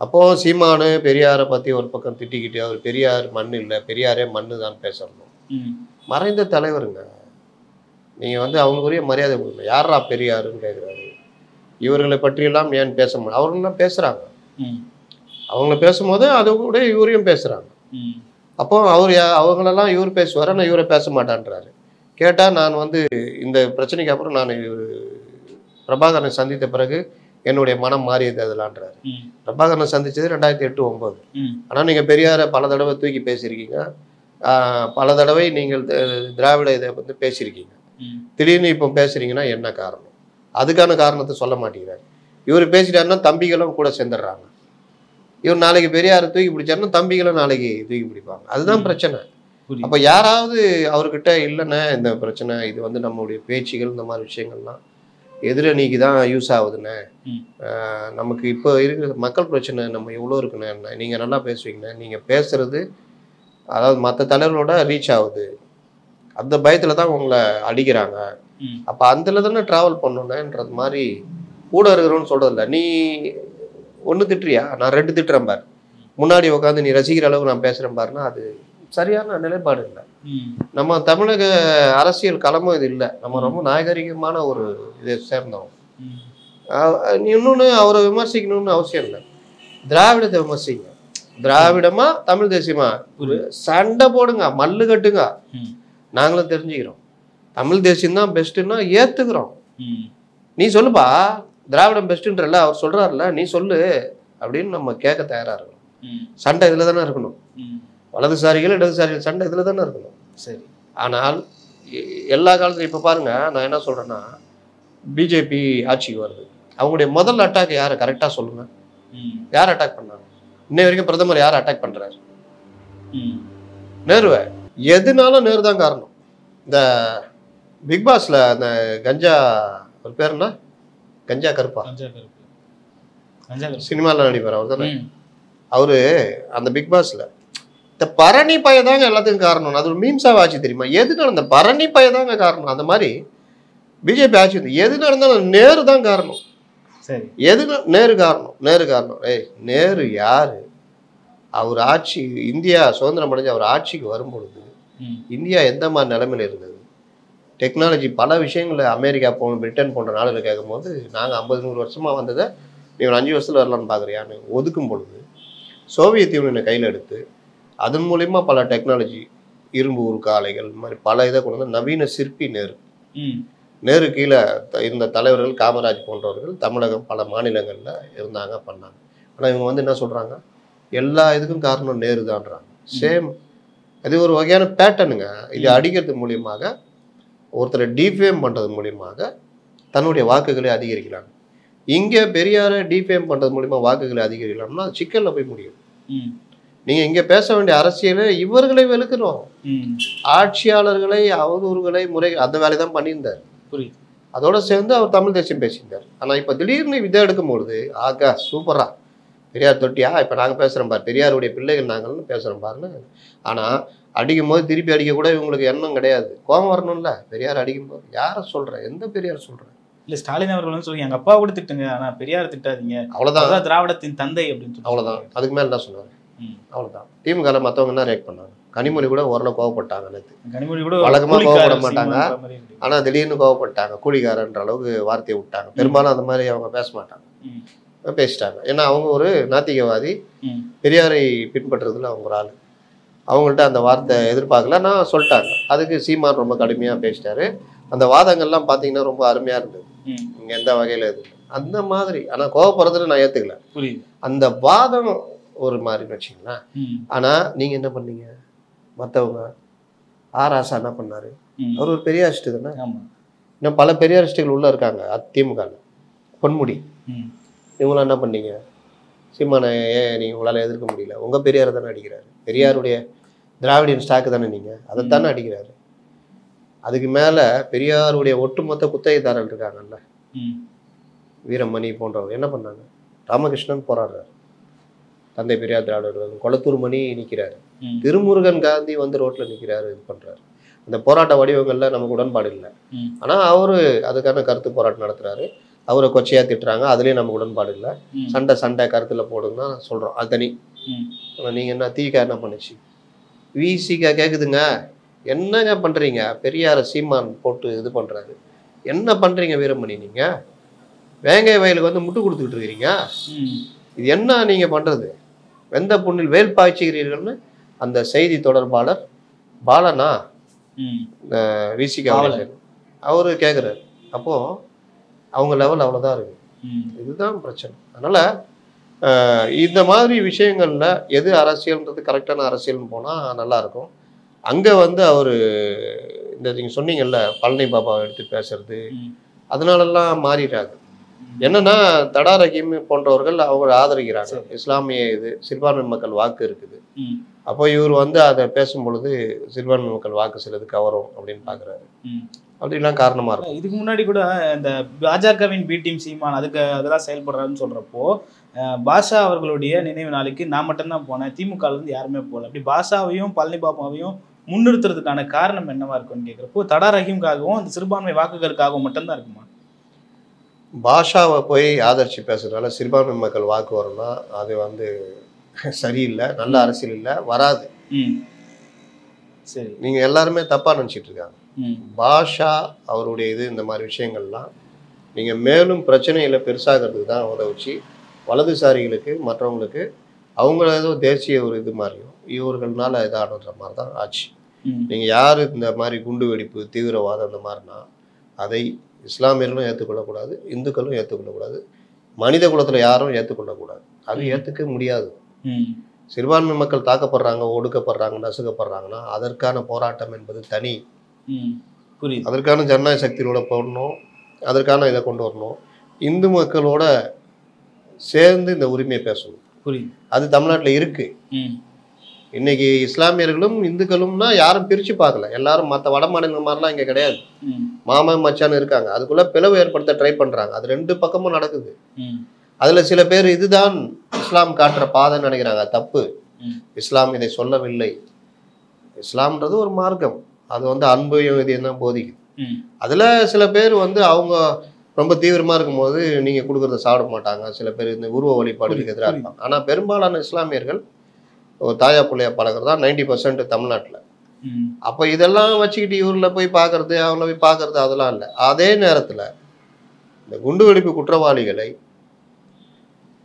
அப்போது சீமானு பெரியாரை பற்றி ஒரு பக்கம் திட்டிக்கிட்டு, அவர் பெரியார் மண் இல்லை, பெரியாரே மண்ணு தான் பேசணும். மறைந்த தலைவருங்க, நீங்கள் வந்து அவங்களுக்குரிய மரியாதை கொடுக்கணும். யாரா பெரியாருன்னு கேட்குறாரு. இவர்களை பற்றியெல்லாம் ஏன் பேச முடியும்? அவர்களெல்லாம் பேசுகிறாங்க. அவங்கள பேசும்போது அது கூட இவரையும் பேசுகிறாங்க. அப்போ அவங்களெல்லாம் இவர் பேசுவார், ஆனால் இவரை பேச மாட்டான்றாரு. கேட்டால் நான் வந்து இந்த பிரச்சனைக்கு அப்புறம் நான் பிரபாகரனை சந்தித்த பிறகு என்னுடைய மனம் மாறியது அதெல்லான்றாரு. பிரபாகரனை சந்தித்தது 2008-09. ஆனால் நீங்கள் பெரியாரை பல தடவை தூக்கி பேசியிருக்கீங்க. பல தடவை நீங்கள் திராவிட இதை வந்து பேசியிருக்கீங்க. திடீர்னு இப்போ பேசுறீங்கன்னா என்ன காரணம்? அதுக்கான காரணத்தை சொல்ல மாட்டேங்கிறாரு. இவர் பேசிட்டாருன்னா தம்பிகளும் கூட சேர்ந்துடுறாங்க. இவர் நாளைக்கு பெரியாரை தூக்கி பிடிச்சாருன்னா தம்பிகளும் நாளைக்கு தூக்கி பிடிப்பாங்க. அதுதான் பிரச்சனை. அப்போ யாராவது அவர்கிட்ட இல்லைன்னா இந்த பிரச்சனை இது வந்து நம்மளுடைய பேச்சுகள் இந்த மாதிரி விஷயங்கள்லாம் எதிரணிக்கு தான் யூஸ் ஆகுதுண்ணே. நமக்கு இப்போ இருக்கிற மக்கள் பிரச்சனை நம்ம எவ்வளோ இருக்குண்ணே, நீங்கள் நல்லா பேசுவீங்கண்ணே, நீங்கள் பேசுறது அதாவது மற்ற தலைவர்களோட ரீச் ஆகுது, அந்த பயத்தில் தான் உங்களை அடிக்கிறாங்க. அப்போ அதில் தானே ட்ராவல் பண்ணணுன்றது மாதிரி கூட இருக்கிறோன்னு சொல்கிறதில்ல. நீ ஒன்று திட்டுறியா, நான் 2 திட்டுறேன் பாரு, முன்னாடி உட்காந்து நீ ரசிக்கிற அளவுக்கு நான் பேசுகிறேன் பாருன்னா அது சரியான நிலைப்பாடு இல்லை. நம்ம தமிழக அரசியல் களமும் இது இல்லை. நம்ம ரொம்ப நாகரிகமான ஒரு இதை சேர்ந்தோம். இன்னொன்று அவரை விமர்சிக்கணும்னு அவசியம் இல்லை. திராவிடத்தை விமர்சிங்க. திராவிடமா தமிழ் தேசியமா சண்டை போடுங்க, மல்லு கட்டுங்க, நாங்களும் தெரிஞ்சுக்கிறோம். தமிழ் தேசியம் தான் பெஸ்ட்டுன்னா ஏற்றுக்கிறோம். நீ சொல்லுப்பா திராவிடம் பெஸ்ட்டுன்றல அவர் சொல்கிறாருல்ல, நீ சொல்லு அப்படின்னு நம்ம கேட்க தயாராக இருக்கணும். சண்டை இதில் தானே இருக்கணும். வலதுசாரிகள் இடதுசாரிகள் சண்டை இதில் தானே இருக்கணும். சரி, ஆனால் எல்லா காலத்துலையும் இப்போ பாருங்க, நான் என்ன சொல்கிறேன்னா பிஜேபி ஆட்சிக்கு வருது, அவங்களுடைய முதல் அட்டாக் யாரை கரெக்டாக சொல்லுங்க, யார் அட்டாக் பண்ணாங்க? இன்னை வரைக்கும் பிரதமர் யார் அட்டாக் பண்ணுறாரு? நேருவை. எதுனாலும் நேரு தான் காரணம். இந்த பிக் பாஸ்ல அந்த கஞ்சா ஒரு பேர் என்ன, கஞ்சா கருப்பா, சினிமாவில் நடிப்பார் அவர் தானே. அவரு அந்த பிக் பாஸ்ல இந்த பரணி பையதாங்க எல்லாத்துக்கும் காரணம். அது ஒரு மீம்ஸாக ஆச்சு தெரியுமா? எதுனாலும் இந்த பரணி பையதாங்க காரணம். அந்த மாதிரி பிஜேபி ஆட்சி வந்து எது நடந்தாலும் நேரு தான் காரணம். சரி, எது நேரு காரணம், நேரு காரணம். நேரு யாரு? அவர் ஆட்சி இந்தியா சுதந்திரம் அடைஞ்சு அவர் ஆட்சிக்கு வரும்பொழுது இந்தியா எந்த மாதிரி நிலைமையில இருந்தது? டெக்னாலஜி பல விஷயங்களை அமெரிக்கா போகணும், பிரிட்டன் போன்ற நாடுகள் கேட்கும் போது நாங்கள் 50-100 வருஷமாக வந்ததை நீ ஒரு 5 வருஷத்தில் வரலான்னு பார்க்குறியான்னு ஒதுக்கும் பொழுது சோவியத் யூனியனை கையில் எடுத்து அதன் மூலிமா பல டெக்னாலஜி, இரும்பு உருக்கு ஆலைகள், இந்த மாதிரி பல இதை கொண்டு வந்து நவீன சிற்பி நேரு. நேரு கீழே இருந்த தலைவர்கள் காமராஜ் போன்றவர்கள் தமிழகம் பல மாநிலங்களில் இருந்தாங்க, பண்ணாங்க. ஆனால் இவங்க வந்து என்ன சொல்கிறாங்க, எல்லா இதுக்கும் காரணம் நேரு தான்றாங்க. சேம், அது ஒரு வகையான பேட்டர்னுங்க. இது அடிக்கிறது மூலியமாக, ஒருத்தரை டீஃபேம் பண்ணுறது மூலியமாக தன்னுடைய வாக்குகளை அதிகரிக்கிறாங்க. இங்கே பெரியாரை டீஃபேம் பண்ணுறது மூலிமா வாக்குகளை அதிகரிக்கலாம்னா சிக்கலில் போய் முடியும். நீங்கள் இங்கே பேச வேண்டிய அரசியலை இவர்களை வெளுக்கணும், ஆட்சியாளர்களை அவதூறுகளை முறை அந்த வேலை தான் பண்ணியிருந்தார். புரியுது. அதோட சேர்ந்து அவர் தமிழ் தேசியம் பேசியிருந்தார். ஆனால் இப்போ திடீர்னு இதை எடுக்கும்பொழுது ஆகா சூப்பரா பெரியார் தொட்டியா, இப்போ நாங்கள் பேசுகிறோம் பாரு, பெரியாருடைய பிள்ளைகள் நாங்கள்னு பேசுகிறோம் பாருன்னு. ஆனால் அடிக்கும் போது திருப்பி அடிக்க கூட இவங்களுக்கு எண்ணம் கிடையாது. கோபம் வரணும்ல, பெரியார் அடிக்கும்போது யாரை சொல்கிறேன், எந்த பெரியார் சொல்கிறேன்? இல்லை, ஸ்டாலின் அவர்கள் வந்து சொல்லி எங்கள் அப்பா கூட திட்டுங்க, ஆனால் பெரியார் திட்டாதீங்க, அவ்வளோதான், திராவிடத்தின் தந்தை அப்படின்னு சொல்லி அவ்வளோதான். அதுக்கு மேலே என்ன சொன்னார்? அவ்வளோதான். திமுக மற்றவங்க என்ன ரியாக்ட் பண்ணாங்க? கனிமொழி கூட ஓரளவு கோவப்பட்டாங்க. நேற்று கனிமொழி கூட வழக்கமாக கோவப்பட மாட்டாங்க, ஆனால் திடீர்னு கோவப்பட்டாங்க, கூலிக்காரன்ற அளவுக்கு வார்த்தையை விட்டாங்க. பெரும்பாலும் அந்த மாதிரி அவங்க பேச மாட்டாங்க, பேசிட்டாங்க. ஏன்னா அவங்க ஒரு நாத்திகவாதி, பெரியாரை பின்பற்றுறதுல அவங்க ஒரு ஆள். அவங்கள்ட்ட அந்த வார்த்தை எதிர்பார்க்கல, நான் சொல்லிட்டாங்க. அதுக்கு சீமான் ரொம்ப கடுமையாக பேசிட்டாரு. அந்த வாதங்கள்லாம் பார்த்தீங்கன்னா ரொம்ப அருமையாக இருந்தது. இங்கே எந்த வகையில் இது அந்த மாதிரி. ஆனால் கோவப்படுறதுன்னு நான் ஏற்றுக்கல. அந்த வாதம் ஒரு மாதிரி வச்சிங்களேன். ஆனால் நீங்கள் என்ன பண்ணீங்க? மற்றவங்க ஆராசா என்ன பண்ணாரு? அவர் ஒரு பெரியாரிஸ்ட்டு தானே. இன்னும் பல பெரியாரிஸ்ட்டுகள் உள்ளே இருக்காங்க அதிமுகவில். பொன்முடி இவங்களாம் என்ன பண்ணீங்க? சீமானை ஏன் நீங்கள் உங்களால் எதிர்க்க முடியல? உங்கள் பெரியாரை தானே அடிக்கிறாரு. பெரியாருடைய திராவிடியன் ஸ்டாக்கு தானே நீங்கள், அதை தானே அடிக்கிறாரு. அதுக்கு மேலே பெரியாருடைய ஒட்டுமொத்த குத்தகைதாரர்கள் இருக்காங்கல்ல, வீரமணி போன்றவங்க என்ன பண்ணாங்க? ராமகிருஷ்ணன் போராடுறாரு, தந்தை பெரியார் திராவிடர். கொளத்தூர் மணி நிற்கிறாரு, திருமுருகன் காந்தி வந்து ரோட்டில் நிற்கிறாரு, இது பண்ணுறாரு. அந்த போராட்ட வடிவங்களில் நமக்கு உடன்பாடு இல்லை. ஆனால் அவரு அதுக்கான கருத்து போராட்டம் நடத்துகிறாரு. அவரை கொச்சையாக திட்டுறாங்க, அதுலேயும் நமக்கு உடன்பாடு இல்லை. சண்டை கருத்தில் போடுங்கன்னா சொல்கிறோம், அது தனி. ஆனால் நீங்கள் என்ன தீக்கா என்ன பண்ணுச்சு? விசிகா கேட்குதுங்க, என்னங்க பண்ணுறீங்க? பெரியார சீமான் போட்டு இது பண்ணுறாரு, என்ன பண்ணுறீங்க வீரமணி? நீங்கள் வேங்கை வயலுக்கு வந்து முட்டு கொடுத்துக்கிட்டு இருக்கிறீங்க, இது என்ன நீங்கள் பண்ணுறது? வெந்த புண்ணில் வேல் பாய்ச்சுகிறீர்கள்னு அந்த செய்தி தொடர்பாளர் பாலனா விசிகா அவரு கேட்குறாரு. அப்போது அவங்க லெவல் அவ்வளோதான் இருக்குது. இதுதான் பிரச்சனை. அதனால் இந்த மாதிரி விஷயங்களில் எது அரசியல்ன்றது கரெக்டான அரசியல்னு போனால் நல்லாயிருக்கும். அங்கே வந்து அவர் இந்த நீங்கள் சொன்னீங்கல்ல பழனி பாபாவை எடுத்து பேசுறது அதனாலலாம் மாறிடுறாங்க. என்னன்னா தடா ரஹீம் போன்றவர்கள் அவங்க ஆதரிக்கிறாங்க. இஸ்லாமிய இது சிறுபான்மை மக்கள் வாக்கு இருக்குது. அப்போ இவர் வந்து அதை பேசும் பொழுது சிறுபான்மை மக்கள் வாக்கு சிலது கவரும் அப்படின்னு பார்க்குறாரு. அப்படிலாம் காரணமாக இருக்கும். இதுக்கு முன்னாடி கூட இந்த பாஜகவின் பி டீம் சீமான் அதெல்லாம் செயல்படுறாருன்னு சொல்கிறப்போ பாஷா அவர்களுடைய நினைவு நாளைக்கு நான் மட்டும்தான் போனேன், திமுகலேருந்து யாருமே போகல. அப்படி பாஷாவையும் பழனி பாபாவையும் முன்னிறுத்துறதுக்கான காரணம் என்னவா இருக்குன்னு கேட்குறப்போ தடா ரஹீம்காகவும் அந்த சிறுபான்மை வாக்குகளுக்காகவும் மட்டும்தான் இருக்குமா? பாஷாவை போய் ஆதரிச்சு பேசுறதுனால சிறுபான்மை மக்கள் வாக்கு வரும்னா அது வந்து சரியில்லை, நல்ல அரசியல் இல்லை, வராது. சரி, நீங்கள் எல்லாருமே தப்பாக நினச்சிட்டு இருக்காங்க. பாஷா அவருடைய இது இந்த மாதிரி விஷயங்கள்லாம் நீங்கள் மேலும் பிரச்சனைகளை பெருசாகிறதுக்கு தான் உதவுச்சு. வலதுசாரிகளுக்கு மற்றவங்களுக்கு அவங்கள ஏதோ தேசிய ஒரு இது மாதிரியும் இவர்கள்னால இதாகிற மாதிரி தான் ஆச்சு. நீங்கள் யார் இந்த மாதிரி குண்டு வெடிப்பு தீவிரவாதம் அந்த மாதிரினா அதை இஸ்லாமியர்களும் ஏற்றுக்கொள்ளக்கூடாது, இந்துக்களும் ஏற்றுக்கொள்ளக்கூடாது, மனித குலத்தில் யாரும் ஏற்றுக்கொள்ளக்கூடாது. அது ஏற்றுக்க முடியாது. சிறுபான்மை மக்கள் தாக்கப்படுறாங்க, ஒடுக்கப்படுறாங்க, நசுக்கப்படுறாங்கன்னா அதற்கான போராட்டம் என்பது தனி. அதற்கான ஜனநாயக சக்தியோட போடணும், அதற்கான இதை கொண்டு வரணும். இந்து மக்களோட சேர்ந்து இந்த உரிமையை பேசணும். அது தமிழ்நாட்டில் இருக்கு. இன்னைக்கு இஸ்லாமியர்களும் இந்துக்களும்னா யாரும் பிரிச்சு பார்க்கல. எல்லாரும் மற்ற வட மாநில மாதிரிலாம் இங்கே கிடையாது. மாமன் மச்சான்னு இருக்காங்க. அதுக்குள்ள பிளவு ஏற்படுத்த ட்ரை பண்றாங்க. அது ரெண்டு பக்கமும் நடக்குது. அதுல சில பேர் இதுதான் இஸ்லாம் காட்டுற பாதைன்னு நினைக்கிறாங்க. தப்பு. இஸ்லாம் இதை சொல்லவில்லை. இஸ்லாம்ன்றது ஒரு மார்க்கம். அது வந்து அன்பையும் இது என்ன போதிக்குது. அதுல சில பேர் வந்து அவங்க ரொம்ப தீவிரமா இருக்கும்போது நீங்க கொடுக்கறத சாப்பிட மாட்டாங்க. சில பேர் இந்த உருவ வழிபாடுகளுக்கு எதிராக இருப்பாங்க. ஆனா பெரும்பாலான இஸ்லாமியர்கள் தாயா பிள்ளையா பழகிறதா 90% தமிழ்நாட்டில். அப்போ இதெல்லாம் வச்சுக்கிட்டு இவரில் போய் பார்க்கறது, அவங்கள போய் பார்க்கறது அதெல்லாம் இல்லை. அதே நேரத்தில் இந்த குண்டுவெடிப்பு குற்றவாளிகளை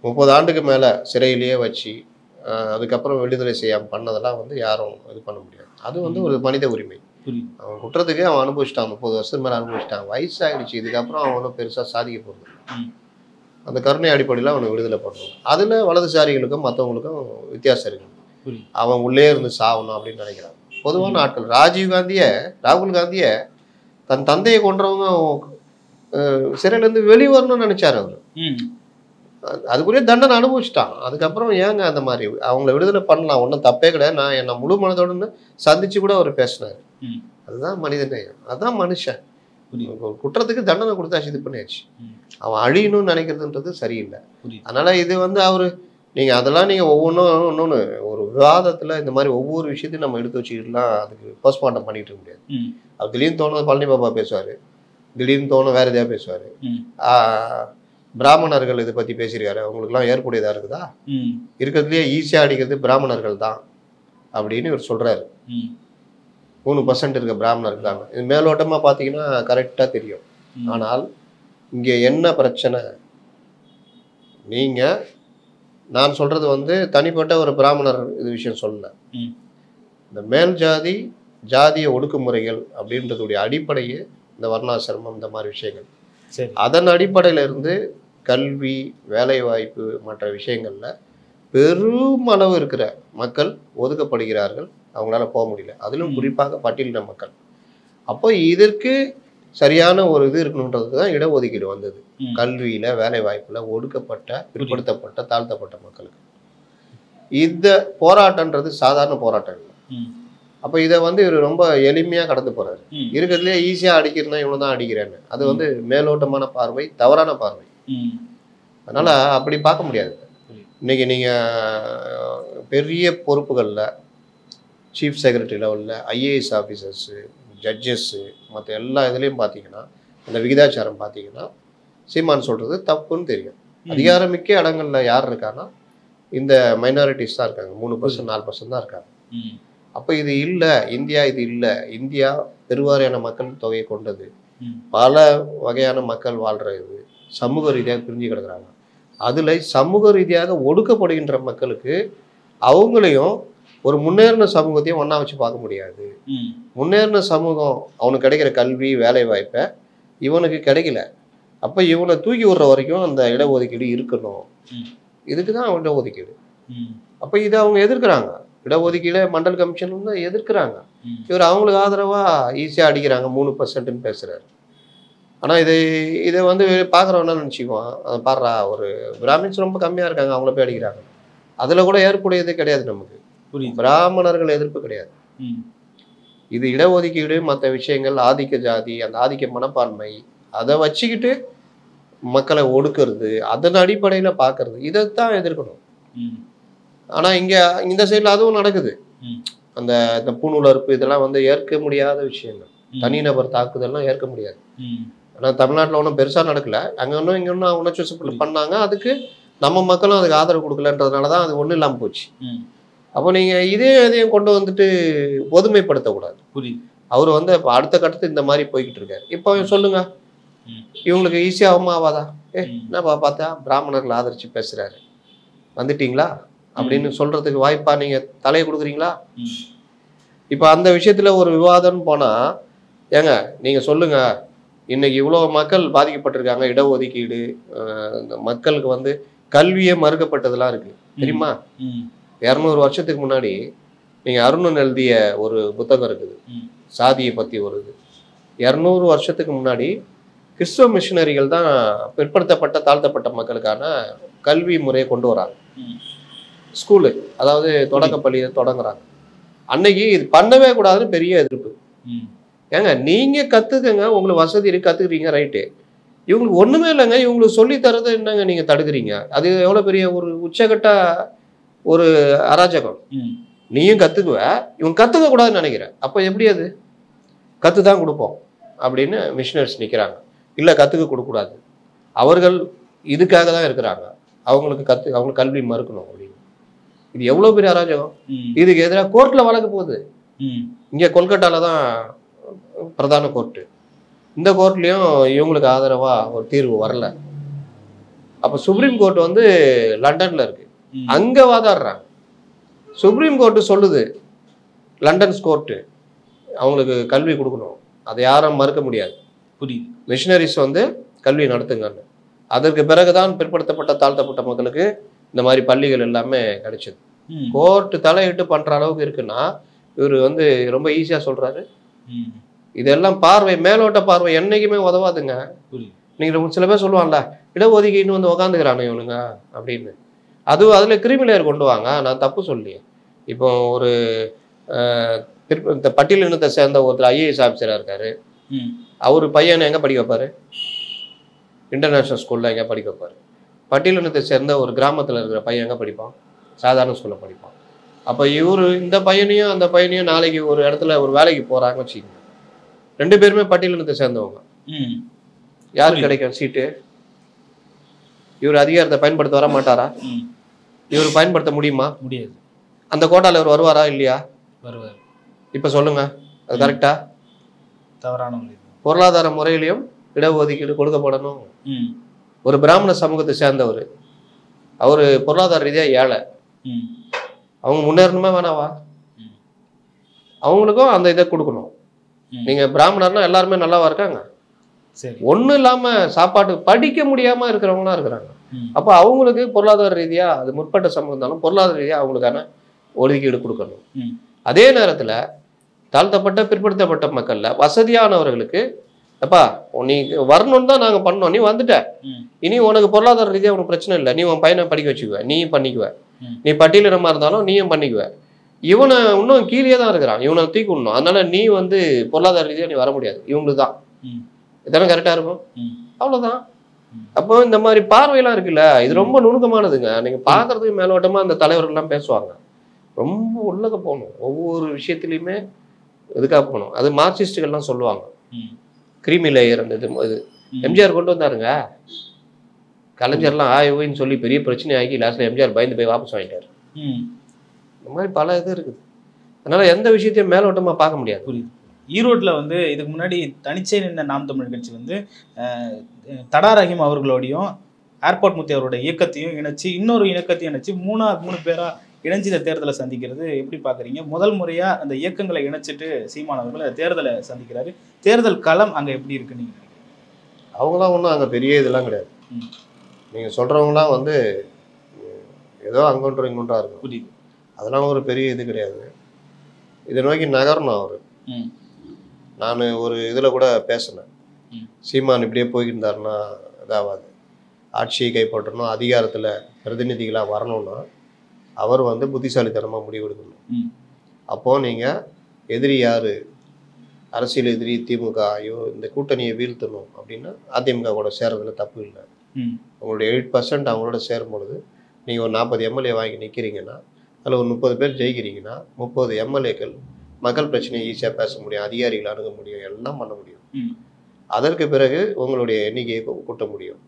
30 ஆண்டுக்கு மேலே சிறையிலேயே வச்சு அதுக்கப்புறம் விடுதலை செய்யாமல் பண்ணதெல்லாம் வந்து யாரும் இது பண்ண முடியாது. அது வந்து ஒரு மனித உரிமை. அவன் குற்றத்துக்கு அவன் அனுபவிச்சிட்டான், 30 வருஷத்துக்கு மேலே அனுபவிச்சிட்டான், வயசாகிடுச்சு. இதுக்கப்புறம் அவன் ஒன்றும் பெருசாக சாதிக்க போகிறது. அந்த கருணை அடிப்படையில் அவனை விடுதலை பண்ணணும். அதில் வலதுசாரிகளுக்கும் மற்றவங்களுக்கும் வித்தியாசம் இருக்குது. அவன் உள்ளே இருந்து சாகணும் அப்படின்னு நினைக்கிறாங்க பொதுவான ஆட்கள். ராகுல் காந்தியை தன் தந்தையை கொன்றவங்க சிறையிலேருந்து வெளிவரணும்னு நினைச்சாரு அவர். அதுக்குள்ளே தண்டனை அனுபவிச்சிட்டான். அதுக்கப்புறம் ஏங்க அந்த மாதிரி அவங்கள விடுதலை பண்ணலாம், ஒன்றும் தப்பே கிடையாது, நான் என்னை முழு மனதோடு சந்திச்சு கூட அவர் பேசினார். அதுதான் மனித நேயம், அதுதான் மனுஷன். குற்றத்துக்கு தண்டனை கொடுத்தாச்சு, இது பண்ணியாச்சு. அவன் அழியணும்னு நினைக்கிறதுன்றது சரியில்லை. அதனால இது வந்து அவரு நீங்கள் அதெல்லாம் நீங்கள் ஒவ்வொன்றும் இன்னொன்று ஒரு விவாதத்தில் இந்த மாதிரி ஒவ்வொரு விஷயத்தையும் நம்ம எடுத்து வச்சுக்கிட்டுலாம் அதுக்கு போஸ்ட்மார்ட்டம் பண்ணிட்டு இருக்க முடியாது. அது திடீர்னு தோணும் பழனி பாபா பேசுவார், திடீர்னு தோணும் வேறு எதையா பேசுவார். பிராமணர்கள் இதை பற்றி பேசியிருக்காரு, அவங்களுக்குலாம் ஏற்புடையதாக இருக்குதா? இருக்கிறதுலேயே ஈஸியாக அடிக்கிறது பிராமணர்கள் தான் அப்படின்னு இவர் சொல்கிறாரு. 3% இருக்க பிராமணர்கள் தான். இது மேலோட்டமாக பார்த்தீங்கன்னா கரெக்டாக தெரியும். ஆனால் இங்கே என்ன பிரச்சனை, நீங்கள் நான் சொல்கிறது வந்து தனிப்பட்ட ஒரு பிராமணர் இது விஷயம் சொல்லலை. இந்த மேல் ஜாதிய ஒடுக்குமுறைகள் அப்படின்றதுடைய அடிப்படையே இந்த வர்ணாசிரமம் இந்த மாதிரி விஷயங்கள். அதன் அடிப்படையில் இருந்து கல்வி, வேலைவாய்ப்பு மற்ற விஷயங்களில் பெருமளவு இருக்கிற மக்கள் ஒதுக்கப்படுகிறார்கள். அவங்களால போக முடியல. அதிலும் குறிப்பாக பட்டியலின மக்கள். அப்போ இதற்கு சரியான ஒரு இது இருக்கணுன்றதுக்கு தான் இடஒதுக்கீடு வந்தது. கல்வியில், வேலை வாய்ப்பில் ஒடுக்கப்பட்ட, பிற்படுத்தப்பட்ட, தாழ்த்தப்பட்ட மக்களுக்கு. இந்த போராட்டன்றது சாதாரண போராட்டம் இல்லை. அப்போ இதை வந்து இவர் ரொம்ப எளிமையாக கடந்து போகிறாரு. இருக்கிறதுலே ஈஸியாக அடிக்கிறதுனா இவனை தான் அடிக்கிறேன்னு. அது வந்து மேலோட்டமான பார்வை, தவறான பார்வை. அதனால் அப்படி பார்க்க முடியாது. இன்னைக்கு நீங்கள் பெரிய பொறுப்புகளில் சீஃப் செக்ரட்டரி லெவலில் ஐஏஎஸ் ஆஃபீஸர்ஸு, ஜட்ஜஸ்ஸு, மற்ற எல்லா இதுலேயும் பார்த்தீங்கன்னா இந்த விகிதாச்சாரம் பார்த்தீங்கன்னா சீமான் சொல்கிறது தப்புன்னு தெரியும். அதிகாரமிக்க இடங்களில் யார் இருக்காங்கன்னா இந்த மைனாரிட்டிஸ் தான் இருக்காங்க. 3%, 4% தான் இருக்காங்க. அப்போ இது இல்லை, இந்தியா இது இல்லை. இந்தியா பெருவாரியான மக்கள் தொகையை கொண்டது, பல வகையான மக்கள் வாழ்கிற இது, சமூக ரீதியாக பிரிஞ்சு கிடக்குறாங்க. அதில் சமூக ரீதியாக ஒடுக்கப்படுகின்ற மக்களுக்கு அவங்களையும் ஒரு முன்னேறின சமூகத்தையும் ஒன்றா வச்சு பார்க்க முடியாது. முன்னேறின சமூகம் அவனுக்கு கிடைக்கிற கல்வி, வேலை வாய்ப்பை இவனுக்கு கிடைக்கல. அப்போ இவனை தூக்கி விடுற வரைக்கும் அந்த இடஒதுக்கீடு இருக்கணும். இதுக்கு தான் இடஒதுக்கீடு. அப்போ இதை அவங்க எதிர்க்கிறாங்க. இடஒதுக்கீடு மண்டல் கமிஷன் வந்து எதிர்க்கிறாங்க. இவர் அவங்களுக்கு ஆதரவாக ஈஸியாக அடிக்கிறாங்க, 3%ன்னு பேசுகிறாரு. ஆனால் இதை வந்து பார்க்குறவனா நினச்சிக்குவான், பாடுறா ஒரு பிராமின்ஸ் ரொம்ப கம்மியாக இருக்காங்க, அவங்கள போய் அடிக்கிறாங்க. அதில் கூட ஏற்புடையது கிடையாது நமக்கு. பிராமணர்கள் எதிர்ப்பு கிடையாது. இது இடஒதுக்கீடு, மற்ற விஷயங்கள், ஆதிக்க ஜாதி, அந்த ஆதிக்க மனப்பான்மை, அதை வச்சுக்கிட்டு மக்களை ஒடுக்குறது, அதன் அடிப்படையில் பார்க்கறது, இதைத்தான் எதிர்க்கணும். ஆனால் இங்கே இந்த சைடில் அதுவும் நடக்குது. அந்த பூணூலறுப்பு இதெல்லாம் வந்து ஏற்க முடியாத விஷயங்கள். தனிநபர் தாக்குதல்லாம் ஏற்க முடியாது. ஆனால் தமிழ்நாட்டில் ஒன்றும் பெருசாக நடக்கல. அங்கே ஒன்றும் இங்கே ஒன்றும் உணர்ச்சி பண்ணாங்க. அதுக்கு நம்ம மக்களும் அதுக்கு ஆதரவு கொடுக்கலன்றதுனால தான் அது ஒன்றும் இல்லாமல் போச்சு. அப்போ நீங்கள் இதையும் கொண்டு வந்துட்டு பொதுமைப்படுத்தக்கூடாது. அவர் வந்து இப்போ அடுத்த கட்டத்துக்கு இந்த மாதிரி போய்கிட்டு இருக்காரு. இப்போ சொல்லுங்க, இவங்களுக்கு ஈஸியாகவும் ஆகாதா? என்னப்பா பார்த்தா பிராமணர்கள் ஆதரிச்சு பேசுறாரு, வந்துட்டீங்களா அப்படின்னு சொல்றதுக்கு வாய்ப்பா நீங்க தலையை கொடுக்குறீங்களா? இப்போ அந்த விஷயத்துல ஒரு விவாதம்னு போனா, ஏங்க நீங்க சொல்லுங்க, இன்னைக்கு இவ்வளவு மக்கள் பாதிக்கப்பட்டிருக்காங்க, இடஒதுக்கீடு, இந்த மக்களுக்கு வந்து கல்வியே மறுக்கப்பட்டதெல்லாம் இருக்கு தெரியுமா? 200 வருஷத்துக்கு முன்னாடி நீங்க அருணன் எழுதிய ஒரு புத்தகம் இருக்குது, சாதியை பத்தி ஒரு இது. 200 வருஷத்துக்கு முன்னாடி கிறிஸ்துவ மிஷினரிகள் தான் பிற்படுத்தப்பட்ட தாழ்த்தப்பட்ட மக்களுக்கான கல்வி முறையை கொண்டு வராங்க. ஸ்கூலு, அதாவது தொடக்கப்பள்ளியை தொடங்குறாங்க. அன்னைக்கு இது பண்ணவே கூடாதுன்னு பெரிய எதிர்ப்பு. ஏங்க நீங்க கத்துக்கங்க, உங்களுக்கு வசதி இருக்கு, கத்துக்கிறீங்க, ரைட்டு. இவங்களுக்கு ஒண்ணுமே இல்லைங்க, இவங்களுக்கு சொல்லி தரது என்னங்க நீங்க தடுக்கிறீங்க? அது எவ்வளவு பெரிய ஒரு உச்சகட்ட ஒரு அராஜகம். நீயும் கத்துக்குவ, இவங்க கத்துக்க கூடாதுன்னு நினைக்கிறேன். அப்ப எப்படி அது? கத்துதான் கொடுப்போம் அப்படின்னு மிஷினரிஸ் நிக்கிறாங்க. இல்ல கத்துக்க கொடுக்கக்கூடாது, அவர்கள் இதுக்காக தான் இருக்கிறாங்க, அவங்களுக்கு கல்வி மறுக்கணும் அப்படின்னு. இது எவ்வளவு பெரிய அராஜகம். இதுக்கு எதிராக கோர்ட்ல வழக்கு போகுது. இங்க கொல்கட்டால தான் பிரதான கோர்ட்டு. இந்த கோர்ட்லயும் இவங்களுக்கு ஆதரவா ஒரு தீர்வு வரல. அப்ப சுப்ரீம் கோர்ட் வந்து லண்டன்ல இருக்கு, அங்க வாதாடுறாங்க. சுப்ரீம் கோர்ட் சொல்லுது, லண்டன் கோர்ட்டு அவங்களுக்கு கல்வி கொடுக்கணும், அதை யாரும் மறுக்க முடியாது. புரியுது. மிஷினரிஸ் வந்து கல்வி நடத்துங்கன்னு. அதற்கு பிறகுதான் பிற்படுத்தப்பட்ட தாழ்த்தப்பட்ட மக்களுக்கு இந்த மாதிரி பள்ளிகள் எல்லாமே கிடைச்சது. கோர்ட்டு தலையிட்டு பண்ற அளவுக்கு இருக்குன்னா இவர் வந்து ரொம்ப ஈஸியா சொல்றாரு. இதெல்லாம் பார்வை, மேலோட்ட பார்வை என்னைக்குமே உதவாதுங்க. நீங்க சில பேர் சொல்லுவாங்கல்ல, இடஒதுக்கீடு வந்து உக்காந்துக்கிறானு இவனுங்க அப்படின்னு. அதுல கிரிமினல் கொண்டு வாங்க, நான் தப்பு சொல்லி. இப்போ ஒரு இந்த பட்டியல் இனத்தை சேர்ந்த ஒருத்தர் IAS ஆஃபீஸரா இருக்காரு. அவரு பையனை எங்க படிக்க வைப்பாரு? இன்டர்நேஷனல் ஸ்கூல்ல எங்க படிக்க வைப்பாரு? பட்டியல் இனத்தை சேர்ந்த ஒரு கிராமத்துல இருக்கிற பையன் எங்க படிப்பான்? சாதாரண ஸ்கூல்ல படிப்பான். அப்ப இவரு இந்த பையனையும் அந்த பையனையும் நாளைக்கு ஒரு இடத்துல ஒரு வேலைக்கு போறாங்கன்னு வச்சுக்கோங்க, 2 பேருமே பட்டியல் இனத்தை சேர்ந்தவங்க, யாருக்கு கிடைக்கும் சீட்டு? இவர் அதிகாரத்தை பயன்படுத்த வர மாட்டாரா? இவர் பயன்படுத்த முடியுமா? முடியாது. அந்த கோட்டால இவர் வருவாரா இல்லையா? வருவார். இப்ப சொல்லுங்க, அது கரெக்டா? தவறான பொருளாதார முறையிலையும் இடஒதுக்கீடு கொடுக்கப்படணும். ஒரு பிராமண சமூகத்தை சேர்ந்தவர், அவரு பொருளாதார ரீதியா ஏழை, அவங்க முன்னேறணுமா வேணாவா? அவங்களுக்கும் அந்த இதை கொடுக்கணும். நீங்க பிராமணர்னா எல்லாருமே நல்லாவா இருக்காங்க? ஒண்ணும் இல்லாம சாப்பாட்டு படிக்க முடியாம இருக்கிறவங்களா இருக்கிறாங்க. அப்ப அவங்களுக்கு பொருளாதார ரீதியா, அது முற்பட்ட சமூகம் இருந்தாலும் பொருளாதார ரீதியா அவங்களுக்கான ஒதுக்கீடு கொடுக்கணும். அதே நேரத்துல தாழ்த்தப்பட்ட பிற்படுத்தப்பட்ட மக்கள்ல வசதியானவர்களுக்கு, அப்பா நீ வரணும்னு தான் நாங்க பண்ணோம், நீ வந்துட்ட, இனி உனக்கு பொருளாதார ரீதியா உனக்கு பிரச்சனை இல்லை, நீ உன் பையனை படிக்க வச்சுக்குவ, நீயும் பண்ணிக்குவ, நீ பட்டியலினமா இருந்தாலும் நீயும் பண்ணிக்குவ. இவனை இன்னும் கீழே தான் இருக்கிறான், இவனை தூக்கிடணும், அதனால நீ வந்து பொருளாதார ரீதியா நீ வர முடியாது, இவங்களுக்கு தான். இதெல்லாம் கரெக்டா இருக்கும்? அவ்வளவுதான். அப்போ இந்த மாதிரி பார்வையெல்லாம் இருக்குல்ல, இது ரொம்ப நுணுக்கமானதுங்க. நீங்க பாக்குறதுக்கு மேலோட்டமா அந்த தலைவர்கள்லாம் பேசுவாங்க, ரொம்ப உள்ளக போகணும், ஒவ்வொரு விஷயத்திலையுமே இதுக்காக போகணும். அது மார்க்சிஸ்டுகள்லாம் சொல்லுவாங்க, கிரீமி லேயர் அந்த இது எம்ஜிஆர் கொண்டு வந்தாருங்க. கலைஞர்லாம் ஆய்வுன்னு சொல்லி பெரிய பிரச்சனை ஆகி லாஸ்ட்ல எம்ஜிஆர் பயந்து போய் வாபஸ் வாங்கிட்டாரு. இந்த மாதிரி பல இது இருக்குது. அதனால எந்த விஷயத்தையும் மேலோட்டமா பார்க்க முடியாது. புரியுது. ஈரோட்டில் வந்து இதுக்கு முன்னாடி தனிச்சே நின்ற நாம் தமிழ் கட்சி வந்து தடா ரஹீம் அவர்களோடையும் ஏர்போர்ட் முத்தி அவருடைய இயக்கத்தையும் இணைச்சு இன்னொரு இயக்கத்தையும் இணைச்சு 3 பேரா இணைஞ்சு இந்த தேர்தலை சந்திக்கிறது எப்படி பார்க்குறீங்க? முதல் முறையா அந்த இயக்கங்களை இணைச்சிட்டு சீமான் அவர்கள் தேர்தலை சந்திக்கிறாரு. தேர்தல் களம் அங்கே எப்படி இருக்குன்னு நீங்கள் நினைக்கிறீங்க? அவங்களாம் ஒன்றும் அங்கே பெரிய இதெல்லாம் கிடையாது. நீங்கள் சொல்கிறவங்களாம் வந்து ஏதோ அங்கொன்றும் இங்கொன்றா இருக்கும். புரியுது. அதெல்லாம் ஒரு பெரிய இது கிடையாது. இதை நோக்கி நகரணும் அவர். நான் ஒரு இதில் கூட பேசினேன், சீமான் இப்படியே போயிருந்தாருன்னா இதாகாது, ஆட்சியை கைப்பற்றணும், அதிகாரத்தில் பிரதிநிதிகளாக வரணும்னா அவர் வந்து புத்திசாலித்தனமாக முடிவெடுக்கணும். அப்போது நீங்கள் எதிரி யார், அரசியல் எதிரி திமுக, ஐயோ இந்த கூட்டணியை வீழ்த்தணும் அப்படின்னா அதிமுக கூட சேர்றதுல தப்பு இல்லை. உங்களுடைய 8% அவங்களோட சேரும் பொழுது நீங்கள் ஒரு 40 எம்எல்ஏ வாங்கி நிற்கிறீங்கன்னா அதில் ஒரு 30 பேர் ஜெயிக்கிறீங்கன்னா 30 எம்எல்ஏக்கள் மக்கள் பிரச்சனையை ஈஸியாக பேச முடியும், அதிகாரிகளை அணுக முடியும், எல்லாம் பண்ண முடியும். அதற்கு பிறகு உங்களுடைய எண்ணிக்கையை கூட்ட முடியும்.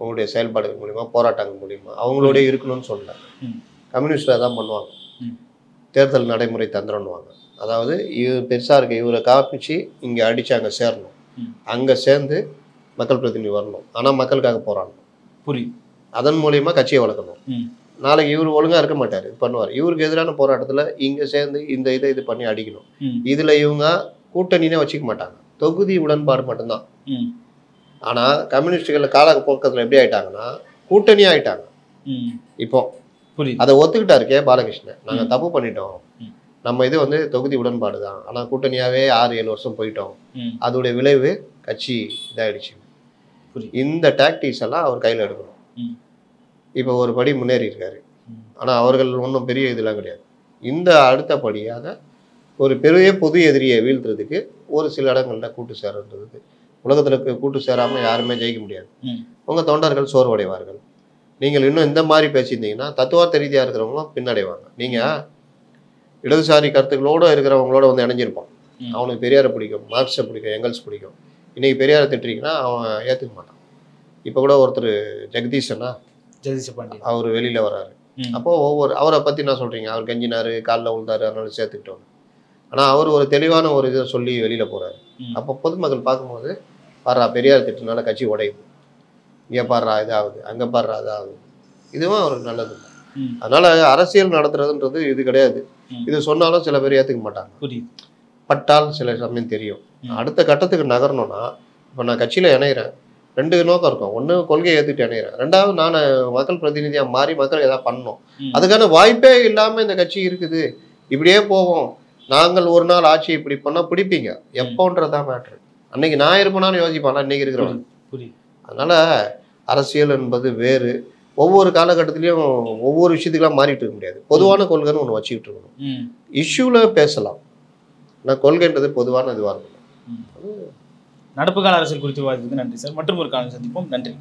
உங்களுடைய செயல்பாடுகள் மூலிமா, போராட்டங்கள் மூலிமா. அவங்களோட இருக்கணும்னு சொல்லல, கம்யூனிஸ்டாக தான் பண்ணுவாங்க, தேர்தல் நடைமுறை தந்திரன்னுவாங்க. அதாவது இவர் பெருசாக இருக்க இவரை காப்பிச்சு இங்கே அடித்து அங்கே சேரணும், அங்கே சேர்ந்து மக்கள் பிரதிநிதி வரணும், ஆனால் மக்களுக்காக போராடணும். புரியுது. அதன் மூலியமாக கட்சியை வளர்க்கணும். நாளைக்கு இவர் ஒழுங்காக இருக்க மாட்டார், இது பண்ணுவார். இவருக்கு எதிரான போராட்டத்தில் இங்கே சேர்ந்து இந்த இது பண்ணி அடிக்கணும். இதில் இவங்க கூட்டணினே வச்சுக்க மாட்டாங்க, தொகுதி உடன்பாடு மட்டும்தான். ஆனால் கம்யூனிஸ்டுகள் கால போக்கத்தில் எப்படி ஆயிட்டாங்கன்னா கூட்டணி ஆயிட்டாங்க. இப்போ அதை ஒத்துக்கிட்டாரு கே பாலகிருஷ்ணன், நாங்கள் தப்பு பண்ணிட்டோம், நம்ம இது வந்து தொகுதி உடன்பாடு தான், ஆனால் கூட்டணியாகவே 6-7 வருஷம் போயிட்டோம், அதோடைய விளைவு கட்சி இதாகிடுச்சு. இந்த டாக்டிக்ஸ் எல்லாம் அவர் கையில் எடுக்கணும். இப்போ ஒரு படி முன்னேறி இருக்காரு, ஆனால் அவர்கள் ஒன்றும் பெரிய இதெல்லாம் கிடையாது. இந்த அடுத்த படியாக ஒரு பெரிய பொது எதிரியை வீழ்த்துறதுக்கு ஒரு சில இடங்களில் கூட்டு சேரன்றதுக்கு, உலகத்தில் கூட்டு சேராமல் யாருமே ஜெயிக்க முடியாது. உங்கள் தொண்டர்கள் சோர்வடைவார்கள். நீங்கள் இன்னும் இந்த மாதிரி பேசியிருந்தீங்கன்னா தத்துவார்த்த ரீதியாக இருக்கிறவங்களும் பின்னடைவாங்க. நீங்கள் இடதுசாரி கருத்துக்களோடு இருக்கிறவங்களோட வந்து இணைஞ்சிருப்பான், அவனுக்கு பெரியாரை பிடிக்கும், மார்க்ஸை பிடிக்கும், எங்கல்ஸ் பிடிக்கும். இன்றைக்கி பெரியாரை திட்டுறீங்கன்னா அவன் ஏற்றுக்க மாட்டான். இப்போ கூட ஒருத்தர் ஜெகதீஷ் பாண்டியன் அவர் வெளியில் வர்றாரு. அப்போது அவரை பற்றி என்ன சொல்கிறீங்க, அவர் கெஞ்சினார், காலில் விழுந்தாரு, அதனால சேர்த்துக்கிட்டோம். ஆனால் அவர் ஒரு தெளிவான ஒரு இதை சொல்லி வெளியில் போகிறாரு. அப்போ பொதுமக்கள் பார்க்கும்போது பாடுறா பெரியார் திட்டுனால கட்சி உடையுது, இங்கே பாடுறா இதாகுது, அங்கே பாடுறா இதாகுது, இதுவும் அவருக்கு நல்லது. அதனால் அரசியல் நடத்துறதுன்றது இது கிடையாது. இது சொன்னாலும் சில பேர் ஏற்றுக்க மாட்டாங்க, பட்டால் சில சமயம் தெரியும். அடுத்த கட்டத்துக்கு நகரணும்னா இப்போ நான் கட்சியில் இணைகிறேன், 2 நோக்கம் இருக்கும். ஒன்று கொள்கையை ஏற்றுக்கிட்டு இணைகிறேன், 2வது நான் மக்கள் பிரதிநிதியாக மாறி மக்கள் எதாவது பண்ணணும். அதுக்கான வாய்ப்பே இல்லாமல் இந்த கட்சி இருக்குது. இப்படியே போவோம், நாங்கள் ஒரு நாள் ஆட்சி இப்படி பண்ணால் பிடிப்பீங்க எப்போன்றதான் மேட்ரு. அன்னைக்கு நான் இருப்பேனாலும் யோசிப்பானா இன்னைக்கு இருக்கிறவன். அதனால அரசியல் என்பது வேறு. ஒவ்வொரு காலகட்டத்திலையும் ஒவ்வொரு விஷயத்துக்கெல்லாம் மாறிட்டு இருக்க முடியாது. பொதுவான கொள்கைன்னு ஒன்று வச்சுக்கிட்டு இருக்கணும். இஷ்யூவில் பேசலாம், ஆனால் கொள்கைன்றது பொதுவான இதுவாக இருக்கணும். நடப்பு கால அரசியல் குறித்து விவாதித்ததுக்கு நன்றி சார். மற்றும் ஒரு காலம் சந்திப்போம். நன்றி.